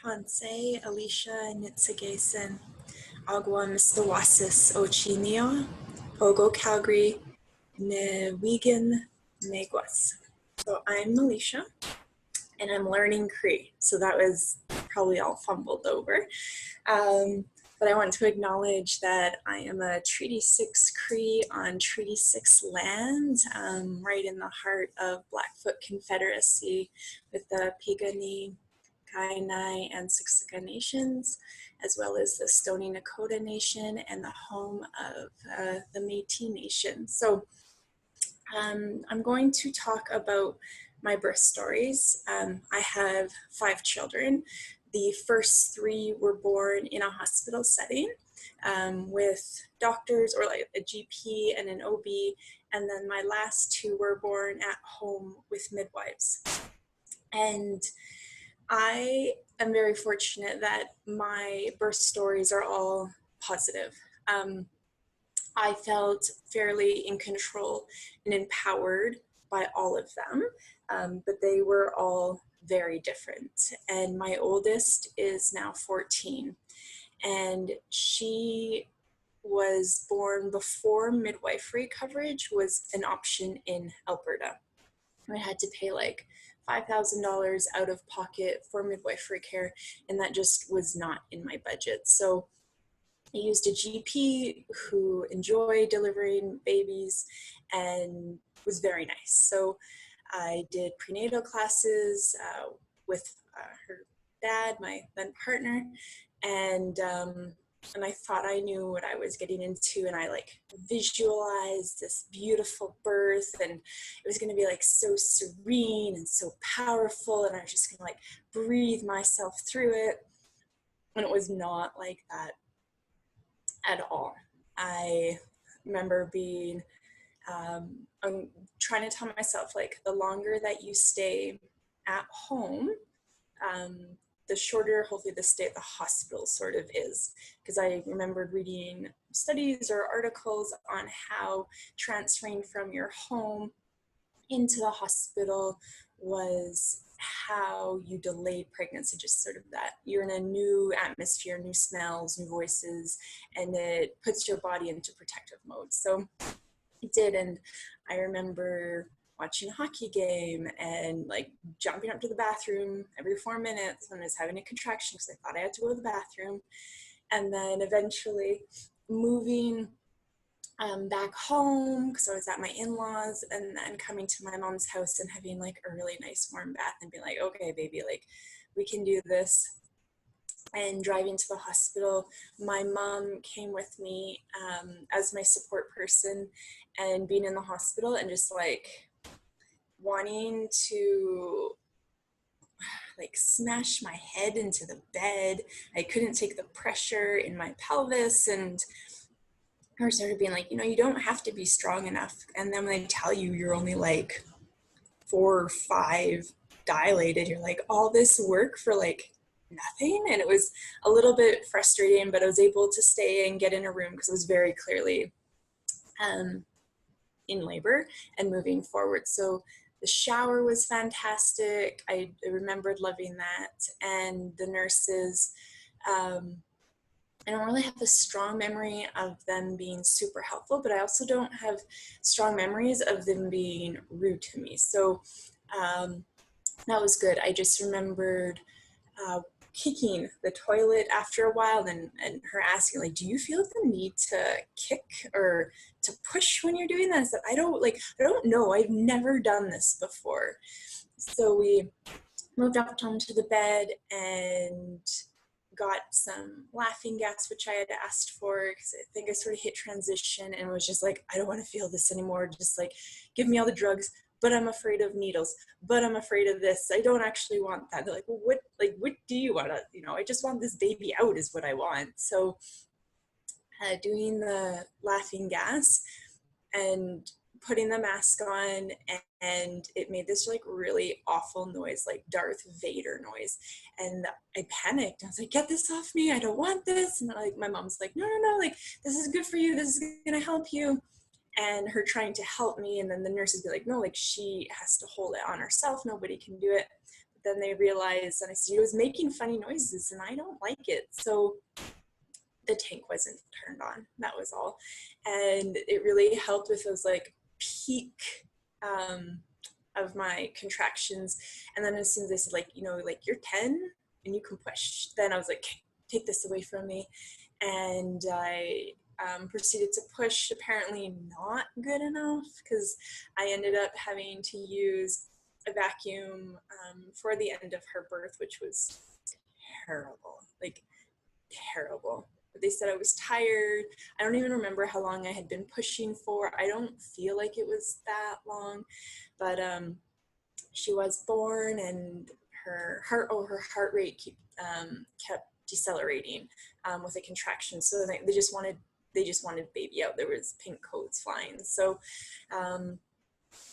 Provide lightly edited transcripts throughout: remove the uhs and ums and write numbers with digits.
Tansei, Alycia, Nitsigesen, Agua Mistawasis, Ochinio, Pogo Calgary, Nêhiyawak, Megwas. So I'm Alycia, and I'm learning Cree. So that was probably all fumbled over. But I want to acknowledge that I am a Treaty 6 Cree on Treaty 6 land, right in the heart of Blackfoot Confederacy with the Piikani, Kainai, and Siksika nations, as well as the Stoney Nakoda Nation and the home of the Métis Nation. So I'm going to talk about my birth stories. I have 5 children. The first 3 were born in a hospital setting with doctors or like a GP and an OB, and then my last 2 were born at home with midwives. And I am very fortunate that my birth stories are all positive. I felt fairly in control and empowered by all of them, but they were all very different. And my oldest is now 14, and she was born before midwifery coverage was an option in Alberta. I had to pay like $5,000 out of pocket for midwifery care, and that just was not in my budget. So I used a GP who enjoyed delivering babies and was very nice. So I did prenatal classes with her dad, my then partner, and I thought I knew what I was getting into, and I like visualized this beautiful birth, and it was going to be like so serene and so powerful, and I was just going to like breathe myself through it, and it was not like that at all. I remember being I'm trying to tell myself, like, the longer that you stay at home, the shorter hopefully the stay at the hospital sort of is, because I remembered reading studies or articles on how transferring from your home into the hospital was how you delayed pregnancy, just sort of that you're in a new atmosphere, new smells, new voices, and it puts your body into protective mode. So it did, and I remember watching a hockey game and like jumping up to the bathroom every 4 minutes when I was having a contraction because I thought I had to go to the bathroom, and then eventually moving back home because I was at my in-laws, and then coming to my mom's house and having like a really nice warm bath and being like, okay, baby, like we can do this. And driving to the hospital, my mom came with me as my support person, and being in the hospital and just like wanting to like smash my head into the bed. I couldn't take the pressure in my pelvis, and I started being like, you don't have to be strong enough. And then when they tell you you're only like 4 or 5 dilated, you're like, all this work for like nothing. And it was a little bit frustrating, but I was able to stay and get in a room because it was very clearly in labor and moving forward. So the shower was fantastic. I remembered loving that. And the nurses, I don't really have a strong memory of them being super helpful, but I also don't have strong memories of them being rude to me. So that was good. I just remembered kicking the toilet after a while, and her asking, like, do you feel the need to kick or to push when you're doing that? I said, I don't know. I've never done this before. So we moved up onto the bed and got some laughing gas, which I had asked for because I think I sort of hit transition and was just like, I don't want to feel this anymore. Just like, give me all the drugs, but I'm afraid of needles, but I'm afraid of this. I don't actually want that. They're like, well, what do you want to, I just want this baby out is what I want. So doing the laughing gas and putting the mask on, and it made this like really awful noise, like Darth Vader noise. And I panicked. I was like, get this off me. I don't want this. And like my mom's like, no, like this is good for you. This is gonna help you. And her trying to help me. And then the nurses be like, no, like she has to hold it on herself. Nobody can do it. then they realized, and I said, it was making funny noises and I don't like it. So the tank wasn't turned on, that was all. And it really helped with those like peak of my contractions. And then as soon as they said, like, you know, like, you're 10 and you can push, then I was like, take this away from me. And I proceeded to push, apparently not good enough, because I ended up having to use a vacuum for the end of her birth, which was terrible, like terrible. But they said I was tired. I don't even remember how long I had been pushing for. I don't feel like it was that long, but she was born, and her heart rate kept decelerating with a contraction. So they just wanted baby out. There was pink coats flying. So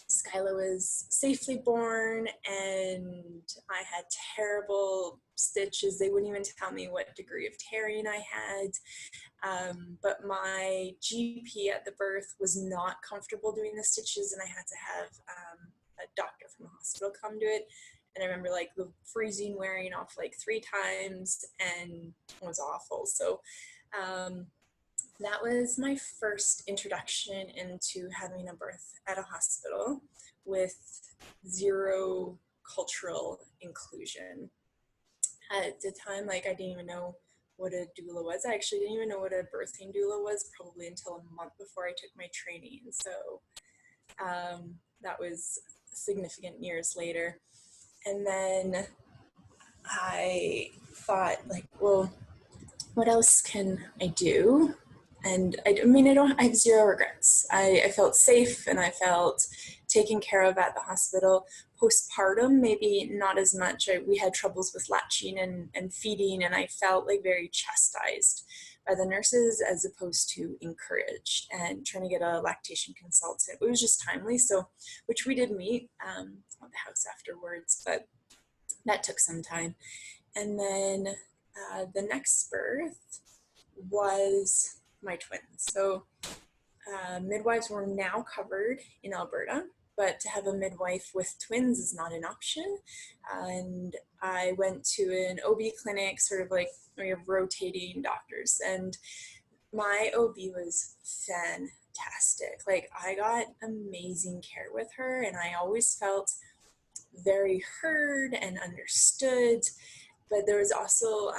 Skyla was safely born, and I had terrible stitches. They wouldn't even tell me what degree of tearing I had. But my GP at the birth was not comfortable doing the stitches, and I had to have a doctor from the hospital come do it. And I remember like the freezing wearing off like 3 times, and it was awful. So that was my first introduction into having a birth at a hospital with zero cultural inclusion. At the time, like, I didn't even know what a doula was. I actually didn't even know what a birthing doula was probably until a month before I took my training. So that was significant years later. And then I thought, like, well, what else can I do? And I have zero regrets. I felt safe and I felt taken care of at the hospital. Postpartum, maybe not as much. We had troubles with latching and feeding, and I felt like very chastised by the nurses as opposed to encouraged, and trying to get a lactation consultant. It was just timely, so, which we did meet at the house afterwards, but that took some time. And then the next birth was my twins. So midwives were now covered in Alberta, but to have a midwife with twins is not an option. And I went to an OB clinic, sort of like we have rotating doctors, and my OB was fantastic. Like, I got amazing care with her, and I always felt very heard and understood. But there was also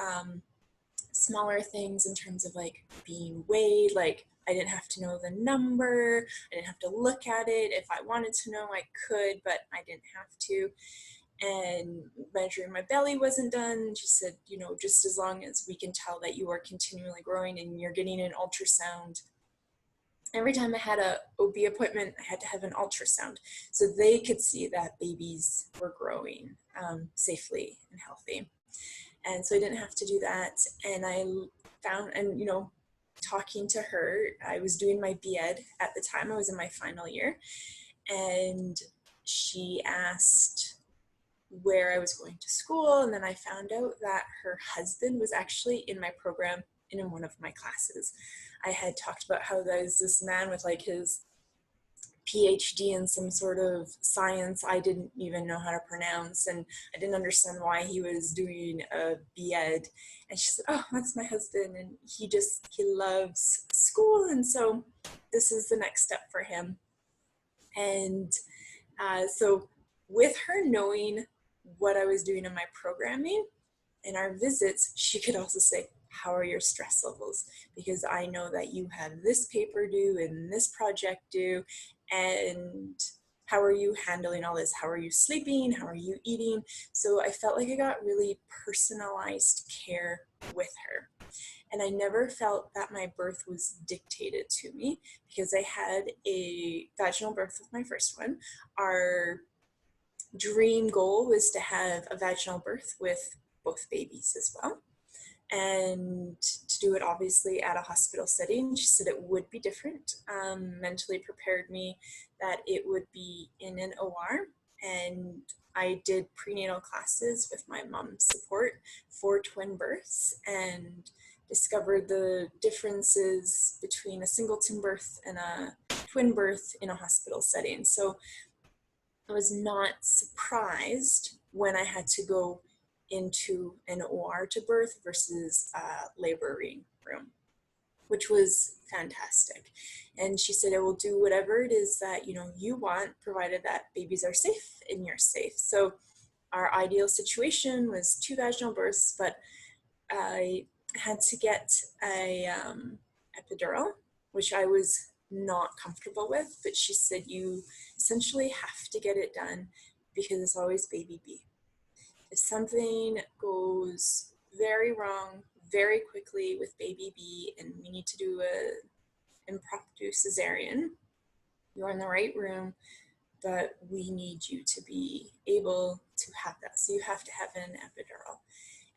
smaller things in terms of like being weighed. Like, I didn't have to know the number. I didn't have to look at it. If I wanted to know, I could, but I didn't have to. And measuring my belly wasn't done. She said, you know, just as long as we can tell that you are continually growing and you're getting an ultrasound. Every time I had a OB appointment, I had to have an ultrasound so they could see that babies were growing safely and healthy. And so I didn't have to do that. And I found, and, you know, talking to her, I was doing my B.Ed at the time. I was in my final year. And she asked where I was going to school. And then I found out that her husband was actually in my program and in one of my classes. I had talked about how there's this man with like his PhD in some sort of science I didn't even know how to pronounce, and I didn't understand why he was doing a B.Ed. And she said, oh, that's my husband, and he loves school, and so this is the next step for him. And so with her knowing what I was doing in my programming and our visits, she could also say, how are your stress levels? Because I know that you have this paper due and this project due, and how are you handling all this? How are you sleeping? How are you eating? So I felt like I got really personalized care with her. And I never felt that my birth was dictated to me, because I had a vaginal birth with my first one. Our dream goal was to have a vaginal birth with both babies as well, and to do it obviously at a hospital setting. She said it would be different, mentally prepared me that it would be in an OR. And I did prenatal classes with my mom's support for twin births, and discovered the differences between a singleton birth and a twin birth in a hospital setting. So I was not surprised when I had to go into an OR to birth versus a laboring room, which was fantastic. And she said, I will do whatever it is that, you know, you want, provided that babies are safe and you're safe. So our ideal situation was 2 vaginal births, but I had to get a epidural, which I was not comfortable with, but she said, you essentially have to get it done because it's always baby B. If something goes very wrong very quickly with baby B and we need to do a impromptu cesarean, you're in the right room, but we need you to be able to have that. So you have to have an epidural.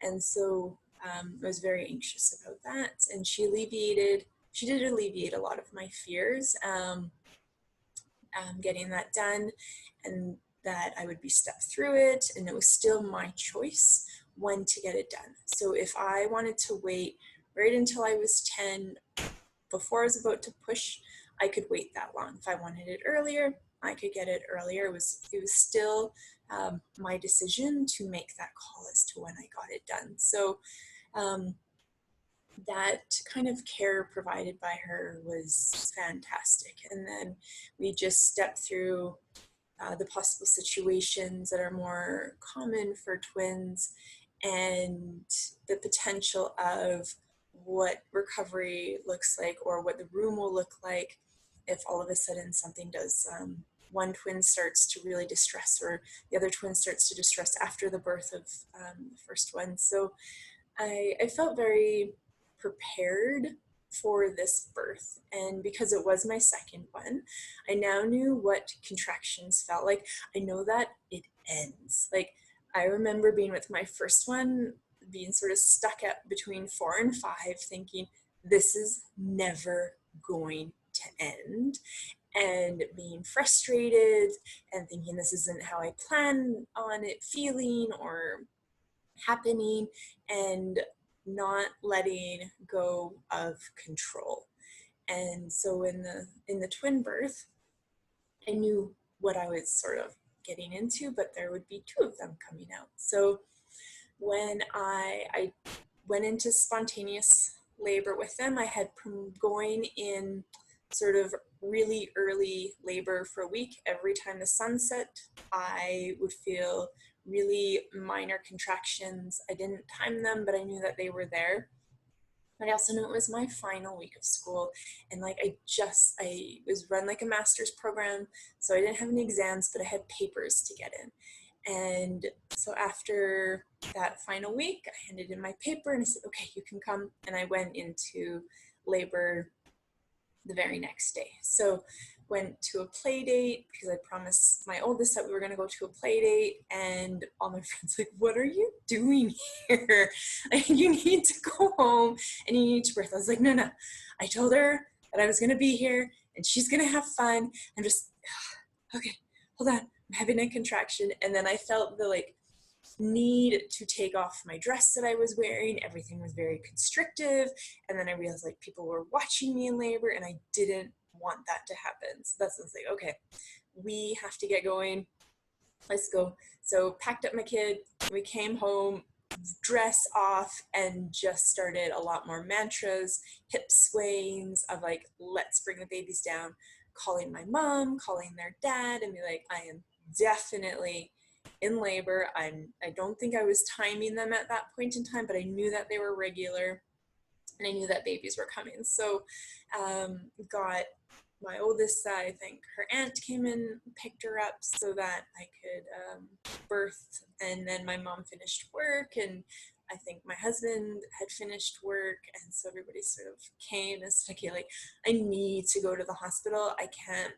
And so I was very anxious about that. And she did alleviate a lot of my fears, getting that done, and that I would be stepped through it. And it was still my choice when to get it done. So if I wanted to wait right until I was 10, before I was about to push, I could wait that long. If I wanted it earlier, I could get it earlier. It was still my decision to make that call as to when I got it done. So that kind of care provided by her was fantastic. And then we just stepped through the possible situations that are more common for twins and the potential of what recovery looks like or what the room will look like if all of a sudden something does, one twin starts to really distress or the other twin starts to distress after the birth of the first one. So I felt very prepared for this birth. And because it was my second one, I now knew what contractions felt like. I know that it ends. Like, I remember being with my first one, being sort of stuck at between 4 and 5, thinking, this is never going to end. And being frustrated and thinking this isn't how I plan on it feeling or happening, and not letting go of control. And so in the twin birth, I knew what I was sort of getting into, but there would be 2 of them coming out. So when I went into spontaneous labor with them, I had going in sort of really early labor for a week. Every time the sun set, I would feel really minor contractions. I didn't time them, but I knew that they were there. But I also knew it was my final week of school, and like I was run like a master's program, so I didn't have any exams, but I had papers to get in. And so after that final week, I handed in my paper and I said, okay, you can come. And I went into labor the very next day. So went to a play date because I promised my oldest that we were going to go to a play date, and all my friends like, what are you doing here? Like, you need to go home and you need to birth. I was like, no, I told her that I was going to be here and she's going to have fun. I'm just, okay, hold on, I'm having a contraction. And then I felt the like need to take off my dress that I was wearing. Everything was very constrictive. And then I realized like people were watching me in labor and I didn't want that to happen. So that's when it's like, okay, we have to get going. Let's go. So packed up my kid, we came home, dress off, and just started a lot more mantras, hip swayings of like, let's bring the babies down, calling my mom, calling their dad, and be like, I am definitely in labor. I don't think I was timing them at that point in time, but I knew that they were regular and I knew that babies were coming. So got my oldest, I think her aunt came in, picked her up so that I could birth, and then my mom finished work, and I think my husband had finished work, and so everybody sort of came and said, okay, like, I need to go to the hospital. I can't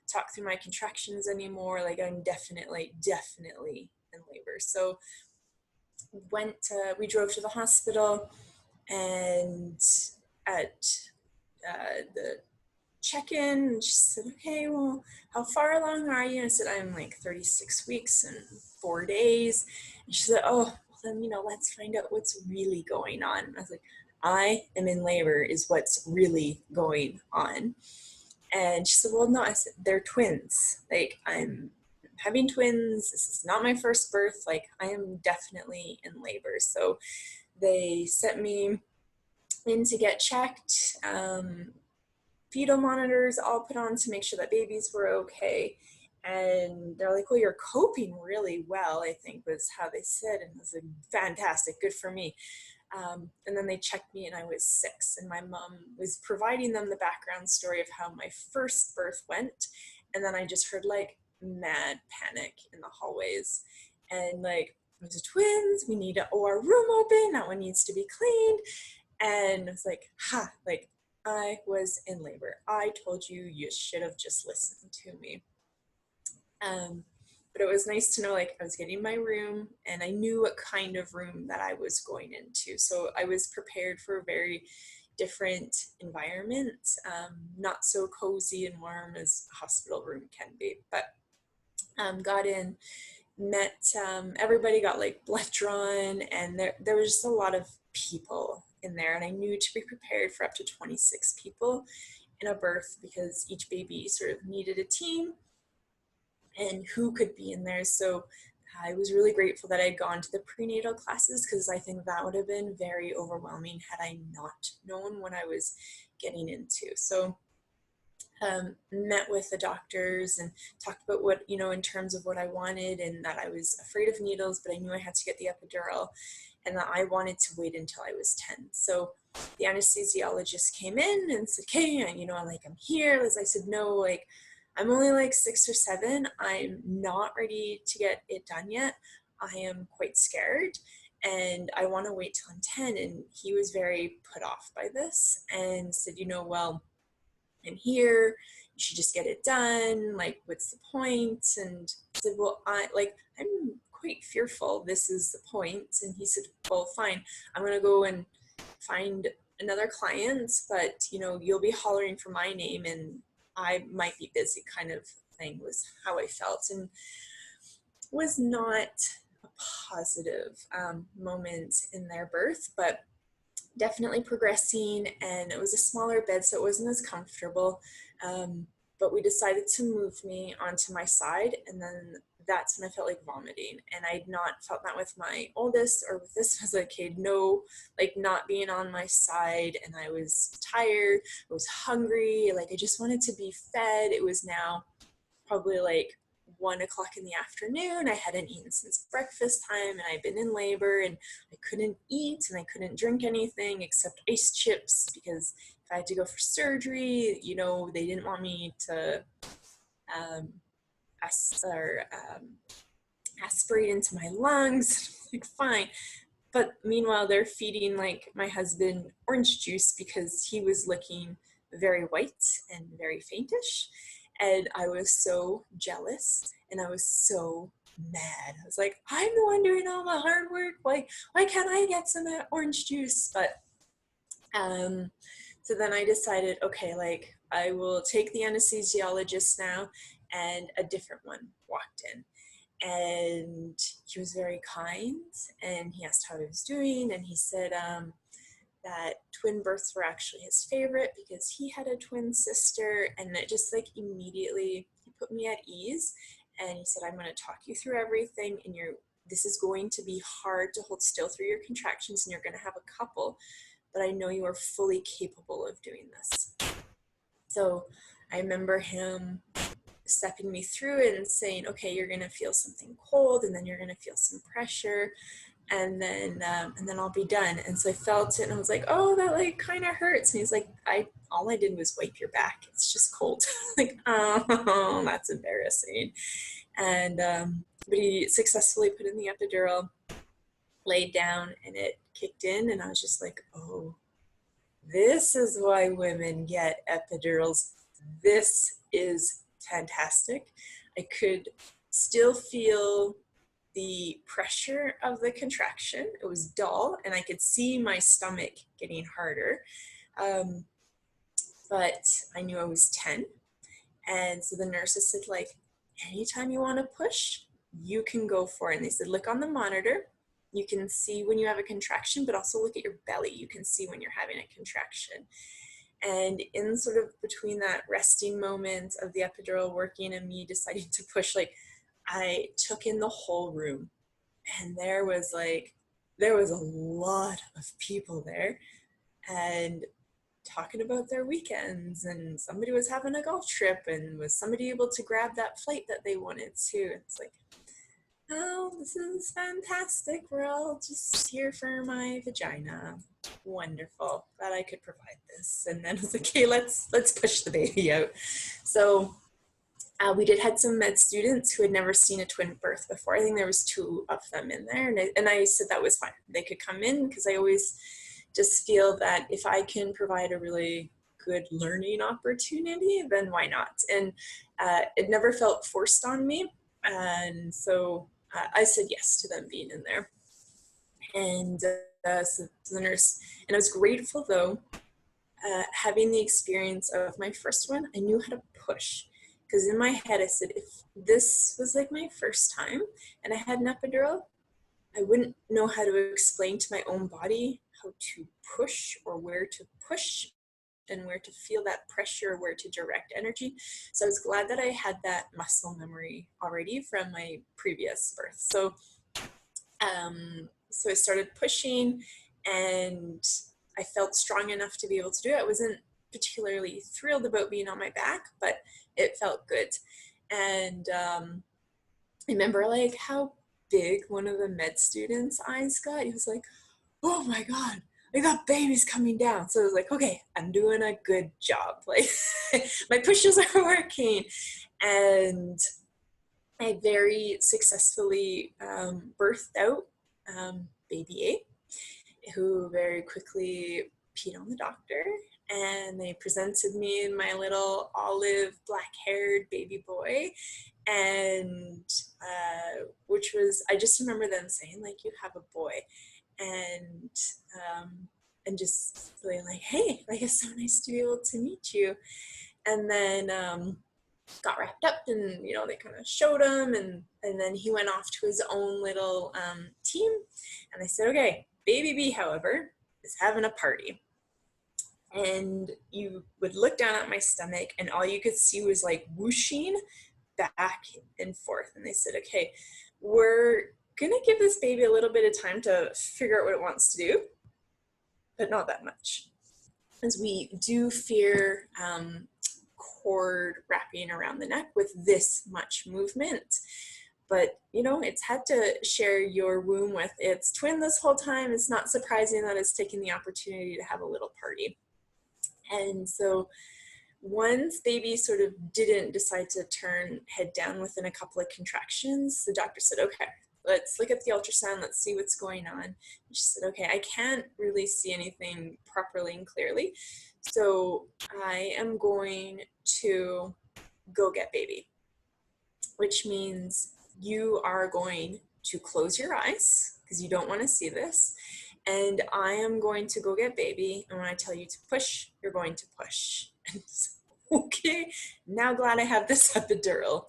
talk through my contractions anymore. Like, I'm definitely in labor. So we drove to the hospital, and at the check-in, she said, okay, well, how far along are you? And I said, I'm like 36 weeks and 4 days. And she said, oh, well then, let's find out what's really going on. And I was like, I am in labor is what's really going on. And she said, well, no. I said, they're twins. Like, I'm having twins. This is not my first birth. Like, I am definitely in labor. So they sent me in to get checked, fetal monitors all put on to make sure that babies were okay. And they're like, well, you're coping really well, I think was how they said. And I was like, fantastic, good for me. And then they checked me and I was 6, and my mom was providing them the background story of how my first birth went. And then I just heard like mad panic in the hallways, and like, there's twins, we need our room open, that one needs to be cleaned. And it's like, like, I was in labor. I told you, you should have just listened to me. But it was nice to know, like, I was getting my room and I knew what kind of room that I was going into. So I was prepared for a very different environment, not so cozy and warm as a hospital room can be, but got in, met everybody, got like blood drawn, and there was just a lot of people in there, and I knew to be prepared for up to 26 people in a birth because each baby sort of needed a team and who could be in there. So I was really grateful that I'd gone to the prenatal classes, because I think that would have been very overwhelming had I not known what I was getting into. So met with the doctors and talked about what, you know, in terms of what I wanted, and that I was afraid of needles, but I knew I had to get the epidural, and that I wanted to wait until I was 10. So the anesthesiologist came in and said, okay, you know, I'm here. As I said, no, like, I'm only like 6 or 7. I'm not ready to get it done yet. I am quite scared and I want to wait till I'm 10. And he was very put off by this and said, you know, well, I'm here, you should just get it done. Like, what's the point? And I said, well, I'm quite fearful this is the point. And he said, well, fine, I'm going to go and find another client, but, you know, you'll be hollering for my name and I might be busy, kind of thing was how I felt, and was not a positive moment in their birth, but definitely progressing. And it was a smaller bed, so it wasn't as comfortable, but we decided to move me onto my side, and then that's when I felt like vomiting. And I'd not felt that with my oldest or with this as a kid. No, like, not being on my side, and I was tired, I was hungry, like I just wanted to be fed. It was now probably like 1 o'clock in the afternoon. I hadn't eaten since breakfast time, and I'd been in labor, and I couldn't eat and I couldn't drink anything except ice chips, because if I had to go for surgery, you know, they didn't want me to aspirate into my lungs. Like, fine. But meanwhile, they're feeding like my husband orange juice because he was looking very white and very faintish. And I was so jealous and I was so mad. I was like, I'm the one doing all the hard work. Why can't I get some orange juice? But so then I decided, okay, like, I will take the anesthesiologist now. And a different one walked in. And he was very kind, and he asked how I was doing, and he said that twin births were actually his favorite because he had a twin sister, and it just like immediately he put me at ease. And he said, I'm going to talk you through everything, and this is going to be hard to hold still through your contractions, and you're going to have a couple, but I know you are fully capable of doing this. So I remember him stepping me through it and saying, okay, you're going to feel something cold, and then you're going to feel some pressure, and then I'll be done. And so I felt it, and I was like, oh, that like kind of hurts. And he's like, all I did was wipe your back. It's just cold. Like, oh, that's embarrassing. And but he successfully put in the epidural, laid down, and it kicked in, and I was just like, oh, this is why women get epidurals. This is fantastic. I could still feel the pressure of the contraction. It was dull, and I could see my stomach getting harder. But I knew I was 10. And so the nurses said, like, anytime you want to push, you can go for it. And they said, look on the monitor. You can see when you have a contraction, but also look at your belly. You can see when you're having a contraction. And in sort of between that resting moment of the epidural working and me deciding to push, like, I took in the whole room, and there was a lot of people there, and talking about their weekends, and somebody was having a golf trip, and was somebody able to grab that flight that they wanted to. It's like, oh, this is fantastic. We're all just here for my vagina. Wonderful. Glad I could provide this. And then I was like, okay, let's push the baby out. So we did had some med students who had never seen a twin birth before. I think there was 2 of them in there, and I said that was fine. They could come in, because I always just feel that if I can provide a really good learning opportunity, then why not? And it never felt forced on me, and so I said yes to them being in there. And so the nurse, and I was grateful though, having the experience of my first one. I knew how to push, because in my head I said, if this was like my first time and I had an epidural, I wouldn't know how to explain to my own body how to push, or where to push, and where to feel that pressure, where to direct energy. So I was glad that I had that muscle memory already from my previous birth. So I started pushing, and I felt strong enough to be able to do it. I wasn't particularly thrilled about being on my back, but it felt good. And I remember like how big one of the med students' eyes got. He was like, oh my God, I got babies coming down. So I was like, okay, I'm doing a good job. Like my pushes are working. And I very successfully birthed out baby A, who very quickly peed on the doctor. And they presented me my little olive black-haired baby boy. And which was, I just remember them saying like, you have a boy. And just feeling like, hey, like it's so nice to be able to meet you. And then got wrapped up, and they kind of showed him, and then he went off to his own little team. And I said, okay, baby B, however, is having a party. And you would look down at my stomach, and all you could see was like whooshing back and forth. And they said, okay, we're gonna give this baby a little bit of time to figure out what it wants to do, but not that much, as we do fear cord wrapping around the neck with this much movement. But it's had to share your womb with its twin this whole time. It's not surprising that it's taking the opportunity to have a little party. And so once baby sort of didn't decide to turn head down within a couple of contractions, the doctor said, okay, let's look at the ultrasound, let's see what's going on. And she said, okay, I can't really see anything properly and clearly, so I am going to go get baby, which means you are going to close your eyes because you don't want to see this, and I am going to go get baby, and when I tell you to push, you're going to push. And so, okay, now glad I have this epidural.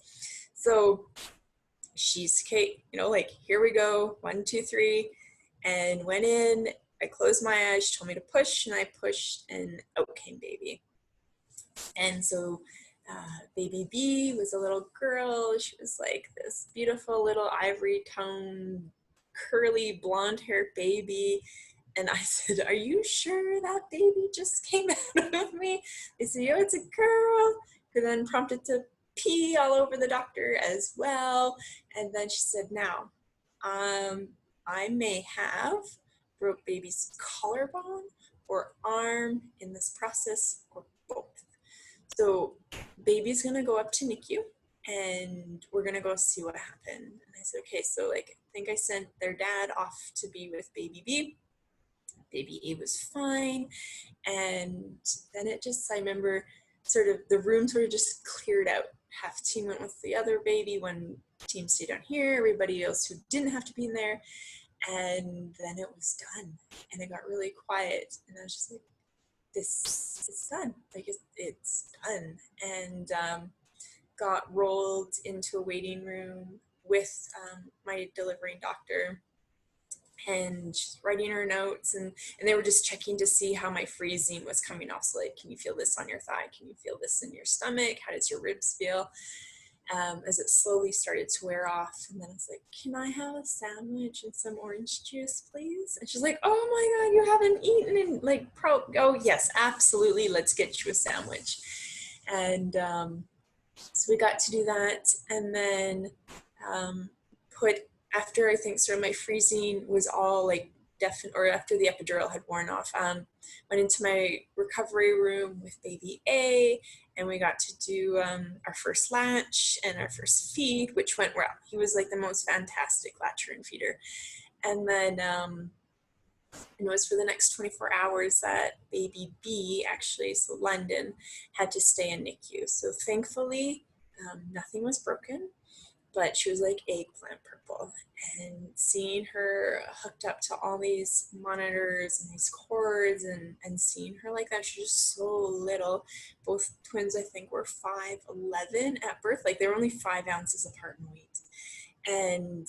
So she's okay, like, here we go, 1, 2, 3, and went in. I closed my eyes, she told me to push, and I pushed, and out came baby. And so baby B was a little girl. She was like this beautiful little ivory toned, curly blonde haired baby. And I said, are you sure that baby just came out of me? They said, it's a girl. Who then prompted to pee all over the doctor as well. And then she said, now, I may have broke baby's collarbone or arm in this process, or both. So baby's gonna go up to NICU, and we're gonna go see what happened. And I said, okay, so like, I think I sent their dad off to be with baby B. Baby A was fine. And then it just, I remember sort of the room sort of just cleared out. Half team went with the other baby, one team stayed down here, everybody else who didn't have to be in there. And then it was done, and it got really quiet, and I was just like, this is done, like it's done. And got rolled into a waiting room with my delivering doctor, and she's writing her notes, and they were just checking to see how my freezing was coming off. So like, can you feel this on your thigh? Can you feel this in your stomach? How does your ribs feel? as it slowly started to wear off. And then I was like, can I have a sandwich and some orange juice, please? And she's like, oh my God, you haven't eaten in like oh yes, absolutely. Let's get you a sandwich. And so we got to do that. And then after I think sort of my freezing was all like or after the epidural had worn off, went into my recovery room with baby A, and we got to do our first latch and our first feed, which went well. He was like the most fantastic latcher and feeder. And then it was for the next 24 hours that baby B, actually, so London, had to stay in NICU. So thankfully, nothing was broken, but she was like eggplant purple. And seeing her hooked up to all these monitors and these cords, and seeing her like that, she was just so little. Both twins, I think, were 5'11" at birth. Like they were only 5 ounces apart in weight. And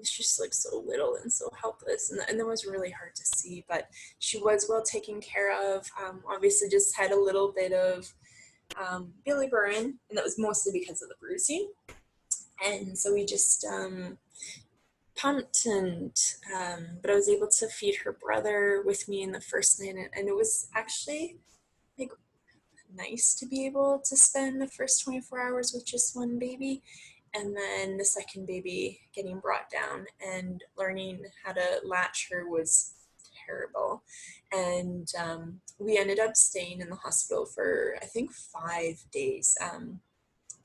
she just looked so little and so helpless. And that was really hard to see, but she was well taken care of. Obviously just had a little bit of bilirubin, and that was mostly because of the bruising. And so we just pumped, and but I was able to feed her brother with me in the first night, and it was actually like nice to be able to spend the first 24 hours with just one baby, and then the second baby getting brought down and learning how to latch her was terrible. And we ended up staying in the hospital for I think 5 days,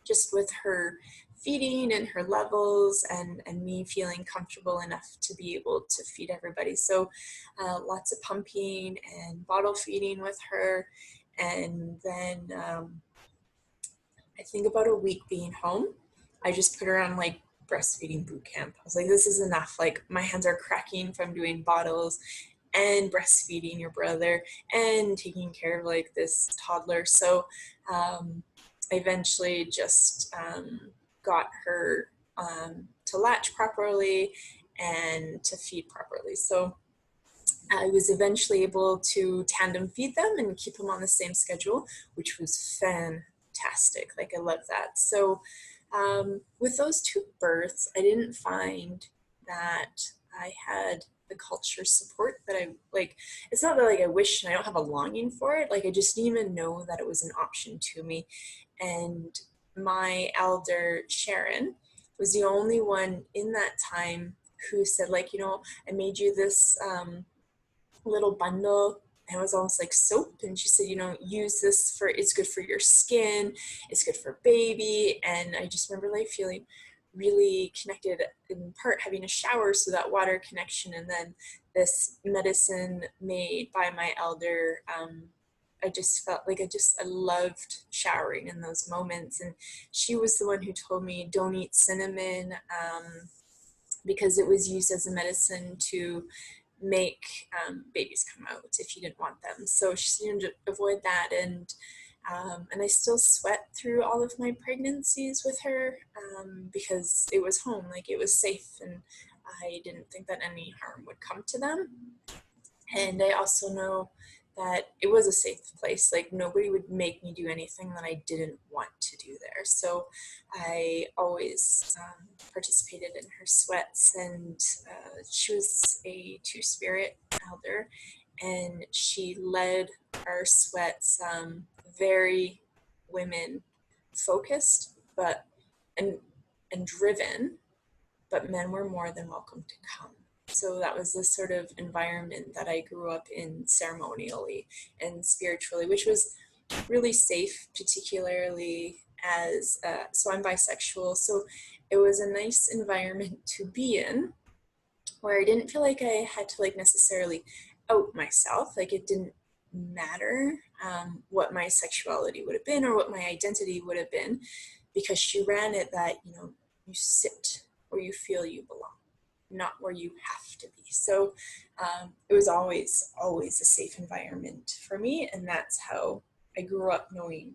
just with her feeding and her levels, and me feeling comfortable enough to be able to feed everybody. So lots of pumping and bottle feeding with her. And then I think about a week being home, I just put her on like breastfeeding boot camp. I was like, this is enough. Like my hands are cracking from doing bottles and breastfeeding your brother and taking care of like this toddler. So I eventually just got her to latch properly and to feed properly. So I was eventually able to tandem feed them and keep them on the same schedule, which was fantastic. Like I love that. So with those 2 births, I didn't find that I had the culture support that I like. It's not that like I wish, and I don't have a longing for it. Like I just didn't even know that it was an option to me. And my elder Sharron was the only one in that time who said, like, I made you this little bundle, and it was almost like soap, and she said, use this it's good for your skin, it's good for baby. And I just remember like feeling really connected, in part having a shower, so that water connection, and then this medicine made by my elder. I just felt like I loved showering in those moments. And she was the one who told me, don't eat cinnamon, because it was used as a medicine to make babies come out if you didn't want them. So she said to avoid that. And I still sweat through all of my pregnancies with her, because it was home, like it was safe, and I didn't think that any harm would come to them. And I also know that it was a safe place. Like nobody would make me do anything that I didn't want to do there. So I always participated in her sweats, and she was a two-spirit elder, and she led our sweats, very women focused, and driven, but men were more than welcome to come. So that was the sort of environment that I grew up in, ceremonially and spiritually, which was really safe, particularly as, so I'm bisexual. So it was a nice environment to be in, where I didn't feel like I had to like necessarily out myself. Like it didn't matter what my sexuality would have been or what my identity would have been, because she ran it that, you sit where you feel you belong, not where you have to be. So it was always a safe environment for me, and that's how I grew up knowing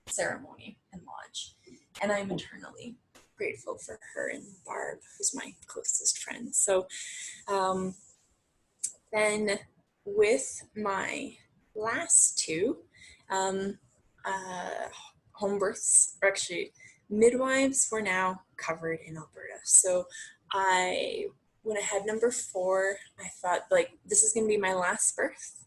ceremony and lodge. And I'm eternally grateful for her and Barb, who's my closest friend. So then with my last 2 home births, or actually midwives were now covered in Alberta. So when I had number 4, I thought, like, this is going to be my last birth.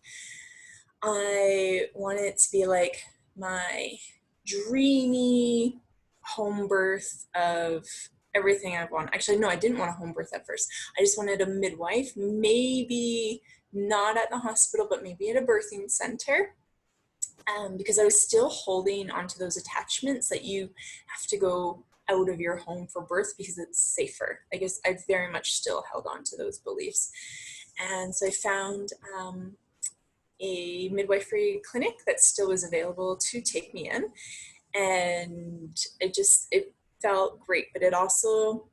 I wanted it to be like my dreamy home birth of everything I want. Actually, no, I didn't want a home birth at first. I just wanted a midwife, maybe not at the hospital, but maybe at a birthing center. Because I was still holding onto those attachments that you have to go out of your home for birth because it's safer. I guess I very much still held on to those beliefs. And so I found a midwifery clinic that still was available to take me in. And it felt great, but it also,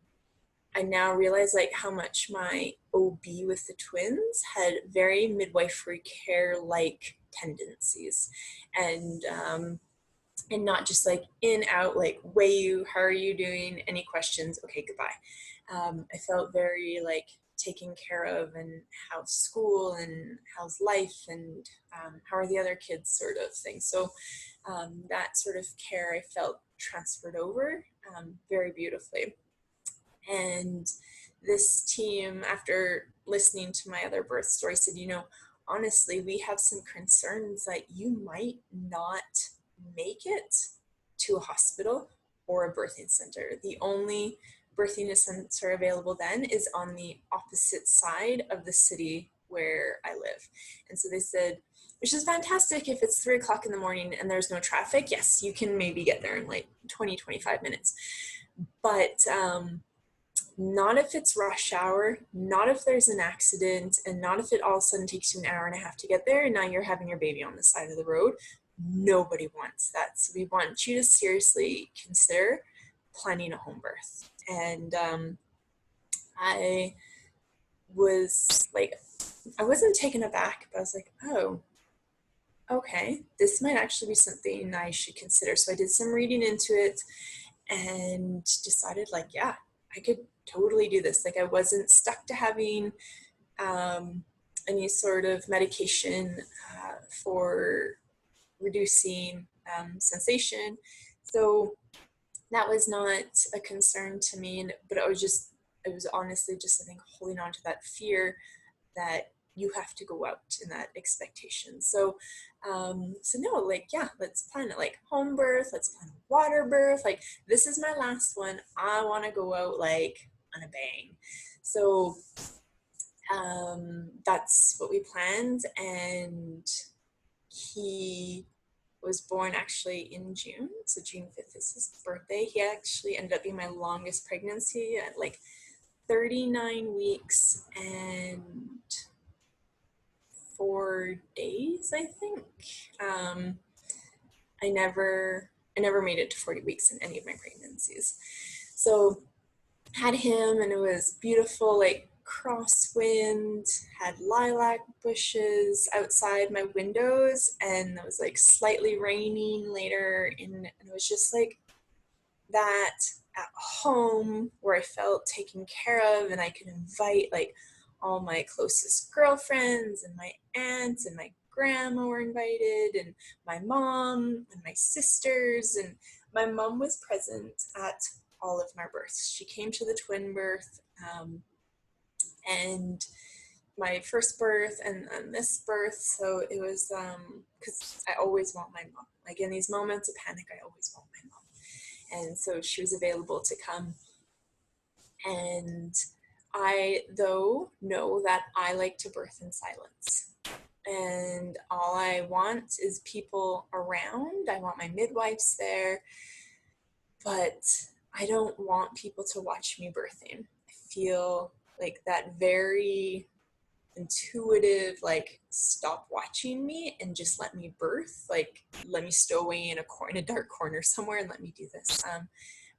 I now realize like how much my OB with the twins had very midwifery care like tendencies, and not just like in, out, like, weigh you, how are you doing, any questions, okay, goodbye. I felt very like taken care of, and how's school and how's life, and how are the other kids, sort of thing. So that sort of care I felt transferred over very beautifully. And this team, after listening to my other birth story, said, honestly, we have some concerns that you might not make it to a hospital or a birthing center. The only birthing center available then is on the opposite side of the city where I live. And so they said, which is fantastic if it's 3 o'clock in the morning and there's no traffic. Yes, you can maybe get there in like 20, 25 minutes. But not if it's rush hour, not if there's an accident, and not if it all of a sudden takes you an hour and a half to get there and now you're having your baby on the side of the road. Nobody wants that. So we want you to seriously consider planning a home birth. And I was like, I wasn't taken aback, but I was like, oh, okay, this might actually be something I should consider. So I did some reading into it and decided, like, yeah, I could totally do this. Like, I wasn't stuck to having any sort of medication for reducing sensation. So that was not a concern to me, but it was honestly just, I think, holding on to that fear that you have to go out in that expectation. So no, like, yeah, let's plan it, like, home birth, let's plan a water birth. Like, this is my last one. I want to go out like on a bang. So that's what we planned. And he was born actually in June. So June 5th is his birthday. He actually ended up being my longest pregnancy at like 39 weeks and 4 days, I think. I never made it to 40 weeks in any of my pregnancies. So had him, and it was beautiful, like crosswind, had lilac bushes outside my windows, and it was like slightly raining later, and it was just like that at home where I felt taken care of, and I could invite like all my closest girlfriends, and my aunts and my grandma were invited, and my mom and my sisters. And my mom was present at all of my births. She came to the twin birth, and my first birth and this birth. So it was because I always want my mom. Like, in these moments of panic, I always want my mom. And so she was available to come. And I, though, know that I like to birth in silence. And all I want is people around. I want my midwives there. But I don't want people to watch me birthing. I feel like that very intuitive, like, stop watching me and just let me birth, like, let me stow away in a dark corner somewhere and let me do this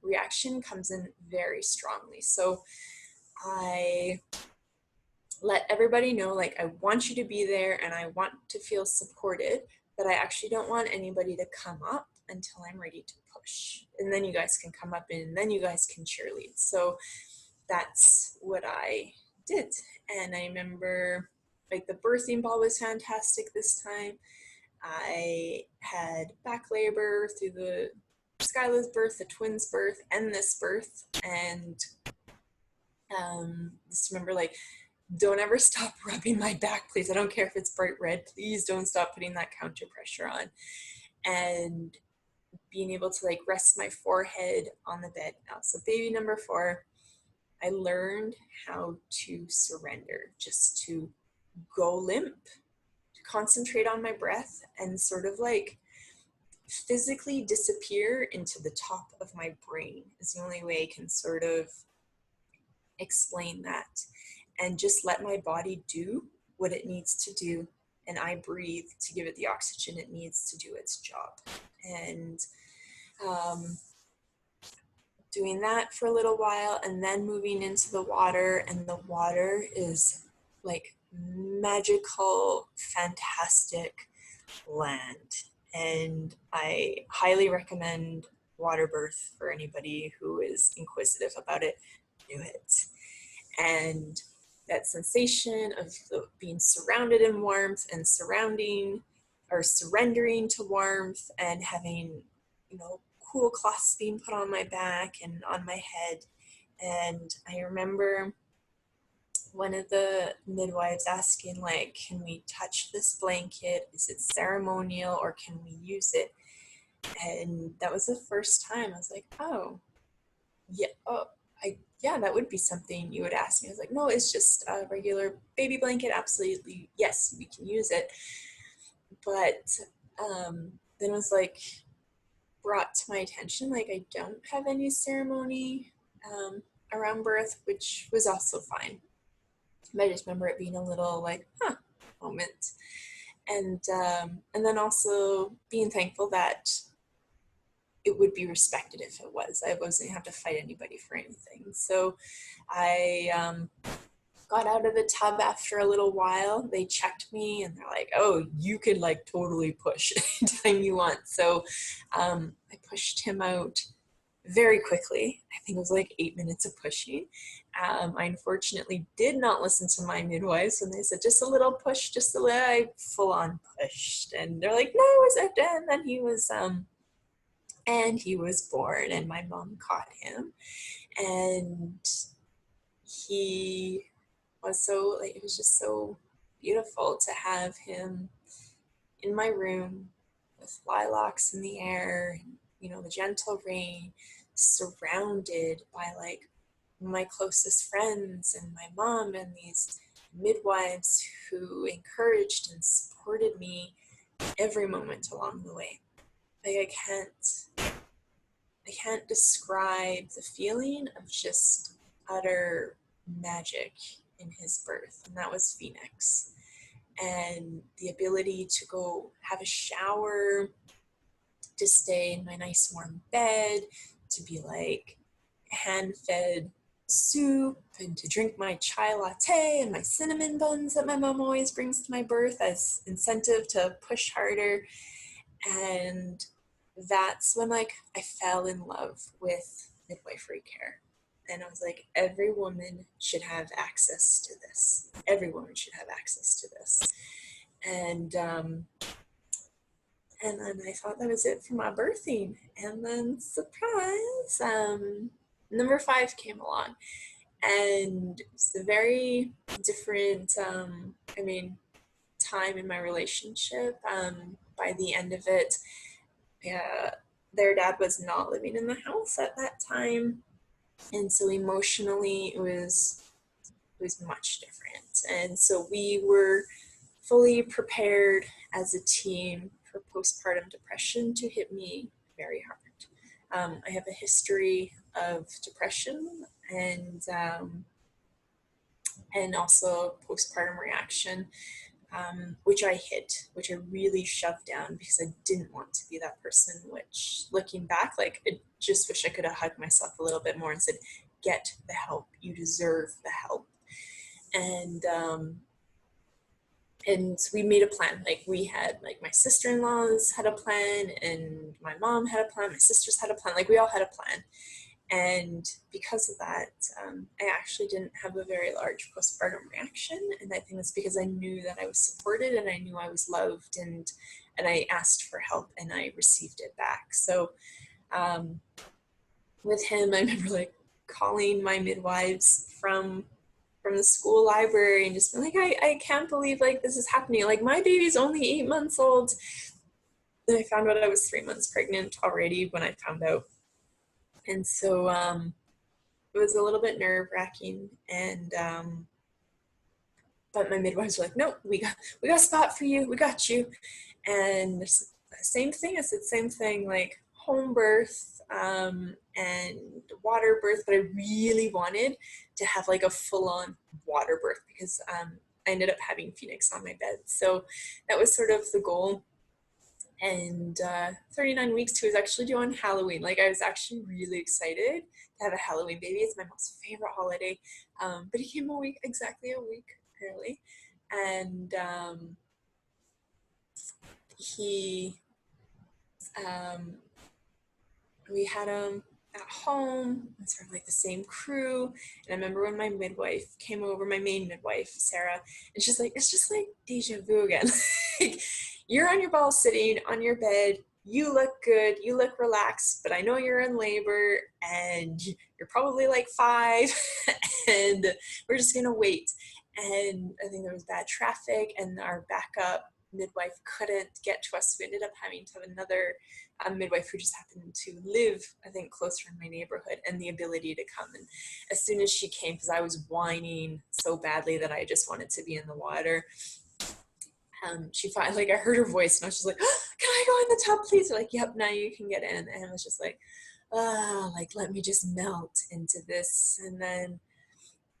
reaction comes in very strongly. So I let everybody know, like, I want you to be there and I want to feel supported, but I actually don't want anybody to come up until I'm ready to push, and then you guys can come up and then you guys can cheerlead. So that's what I did. And I remember, like, the birthing ball was fantastic this time. I had back labor through the Skyla's birth, the twins' birth, and this birth. And just remember, like, don't ever stop rubbing my back, please. I don't care if it's bright red. Please don't stop putting that counter pressure on. And being able to like rest my forehead on the bed now. So baby number 4, I learned how to surrender, just to go limp, to concentrate on my breath and sort of like physically disappear into the top of my brain is the only way I can sort of explain that. And just let my body do what it needs to do. And I breathe to give it the oxygen it needs to do its job. And doing that for a little while, and then moving into the water. And the water is like magical, fantastic land. And I highly recommend water birth for anybody who is inquisitive about it. Do it. And that sensation of being surrounded in warmth and surrendering to warmth and having, you know, cool cloths being put on my back and on my head. And I remember one of the midwives asking, like, can we touch this blanket? Is it ceremonial or can we use it? And that was the first time I was like, oh, yeah, yeah, that would be something you would ask me. I was like, no, it's just a regular baby blanket. Absolutely, yes, we can use it. But then it was like brought to my attention, like I don't have any ceremony around birth, which was also fine. But I just remember it being a little like, moment. And then also being thankful that it would be respected if it was. I wasn't have to fight anybody for anything. So I got out of the tub after a little while. They checked me and they're like, oh, you could like totally push anytime you want. So I pushed him out very quickly. I think it was like 8 minutes of pushing. I unfortunately did not listen to my midwives when they said just a little push, just a little. I full on pushed, and they're like, no, is that done? And he was born, and my mom caught him, and he was so like, it was just so beautiful to have him in my room with lilacs in the air, and, you know, the gentle rain, surrounded by like my closest friends and my mom and these midwives who encouraged and supported me every moment along the way. Like I can't describe the feeling of just utter magic in his birth, and that was Phoenix. And the ability to go have a shower, to stay in my nice warm bed, to be like hand-fed soup, and to drink my chai latte and my cinnamon buns that my mom always brings to my birth as incentive to push harder. And that's when like I fell in love with midwifery care. And I was like, every woman should have access to this. Every woman should have access to this. And then I thought that was it for my birthing. And then surprise, number 5 came along. And it's a very different, time in my relationship. By the end of it, their dad was not living in the house at that time. And so emotionally, it was much different. And so we were fully prepared as a team for postpartum depression to hit me very hard. I have a history of depression and also postpartum reaction, which I hid, which I really shoved down because I didn't want to be that person, which looking back, like I just wish I could have hugged myself a little bit more and said, get the help, you deserve the help. And we made a plan. Like we had, like my sister-in-laws had a plan, and my mom had a plan, my sisters had a plan, like we all had a plan. And because of that, I actually didn't have a very large postpartum reaction. And I think that's because I knew that I was supported and I knew I was loved, and I asked for help and I received it back. So with him. I remember like calling my midwives from the school library and just being like, I can't believe like this is happening. Like my baby's only 8 months old. Then I found out I was 3 months pregnant already when I found out. And so it was a little bit nerve-wracking, and but my midwives were like, no, we got a spot for you, we got you. And same thing, I said same thing, like home birth and water birth, but I really wanted to have like a full-on water birth because I ended up having Phoenix on my bed. So that was sort of the goal. And 39 weeks too was actually due on Halloween. Like I was actually really excited to have a Halloween baby. It's my mom's favorite holiday. But he came exactly a week early. And we had him at home, sort of like the same crew. And I remember when my midwife came over, my main midwife, Sarah, and she's like, it's just like deja vu again. Like, you're on your ball sitting on your bed, you look good, you look relaxed, but I know you're in labor and you're probably like 5 and we're just gonna wait. And I think there was bad traffic and our backup midwife couldn't get to us. So we ended up having to have another midwife who just happened to live, I think, closer in my neighborhood and the ability to come. And as soon as she came, because I was whining so badly that I just wanted to be in the water, she finally, like I heard her voice and I was just like, oh, can I go in the tub, please? They're like, yep, now you can get in. And I was just like, like, let me just melt into this. And then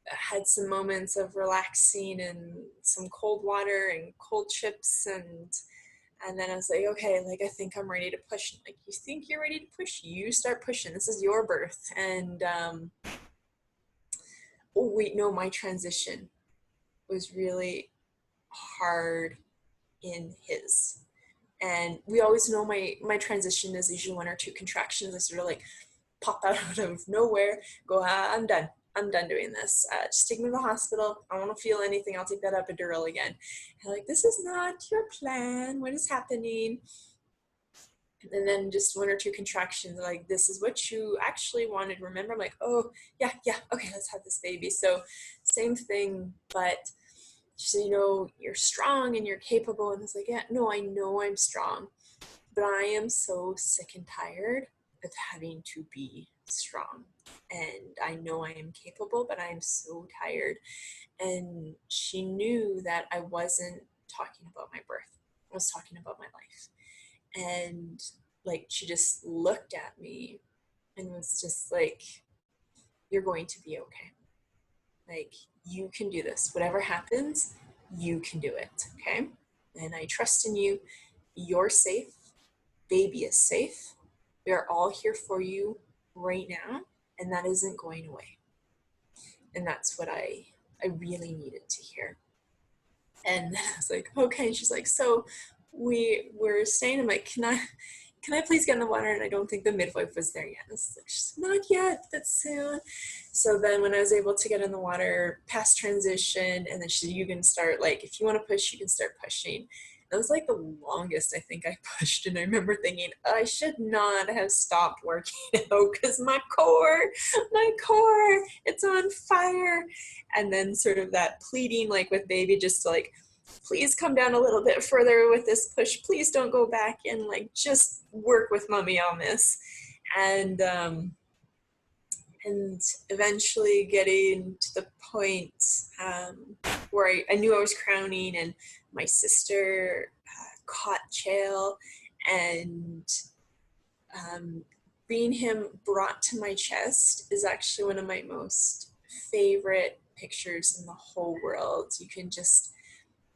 I had some moments of relaxing and some cold water and cold chips, and then I was like, okay, like I think I'm ready to push. Like, you think you're ready to push? You start pushing. This is your birth. And oh wait, no, my transition was really hard in his. And we always know my transition is usually 1 or 2 contractions. I sort of like pop out of nowhere, go, I'm done. I'm done doing this. Just take me to the hospital. I don't want to feel anything. I'll take that epidural again. And like, this is not your plan. What is happening? And then just 1 or 2 contractions, like, this is what you actually wanted. Remember? I'm like, oh, yeah, okay, let's have this baby. So same thing, but she said, you know, you're strong and you're capable. And I was like, yeah, no, I know I'm strong, but I am so sick and tired of having to be strong. And I know I am capable, but I am so tired. And she knew that I wasn't talking about my birth. I was talking about my life. And like, she just looked at me and was just like, you're going to be okay. Like, you can do this. Whatever happens, you can do it, okay? And I trust in you. You're safe. Baby is safe. We are all here for you right now, and that isn't going away. And that's what I really needed to hear. And then I was like, okay. And she's like, so we're staying. I'm like, can I please get in the water? And I don't think the midwife was there yet. She's like, not yet, but soon. So then when I was able to get in the water, past transition, and then she said, you can start, like, if you want to push, you can start pushing. That was like the longest I think I pushed. And I remember thinking, I should not have stopped working out because my core, it's on fire. And then sort of that pleading, like with baby, just to like, please come down a little bit further with this push. Please don't go back and like, just work with mommy on this. And eventually getting to the point where I knew I was crowning, and my sister caught Chael, and being him brought to my chest is actually one of my most favorite pictures in the whole world. You can just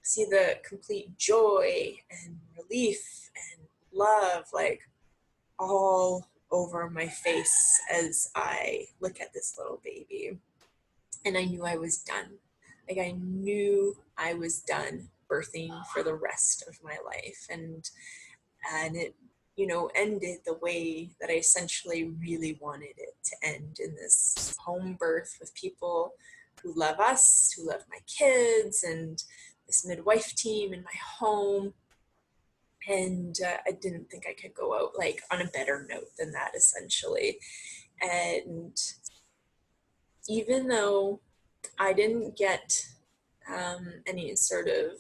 see the complete joy and relief and love, like, all over my face as I look at this little baby. And I knew I was done. Like, I knew I was done birthing for the rest of my life. And it, you know, ended the way that I essentially really wanted it to end, in this home birth with people who love us, who love my kids, and this midwife team in my home. And I didn't think I could go out like on a better note than that, essentially. And even though I didn't get any sort of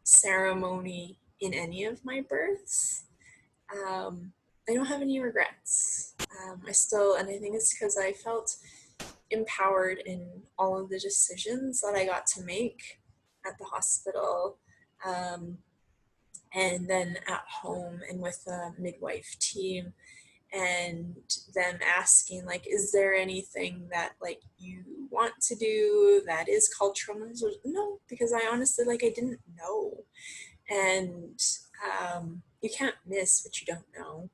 ceremony in any of my births, I don't have any regrets. I still, and I think it's because I felt empowered in all of the decisions that I got to make at the hospital, and then at home and with the midwife team, and them asking like, is there anything that like you want to do that is cultural? And I was like, no, because I honestly like I didn't know. And you can't miss what you don't know.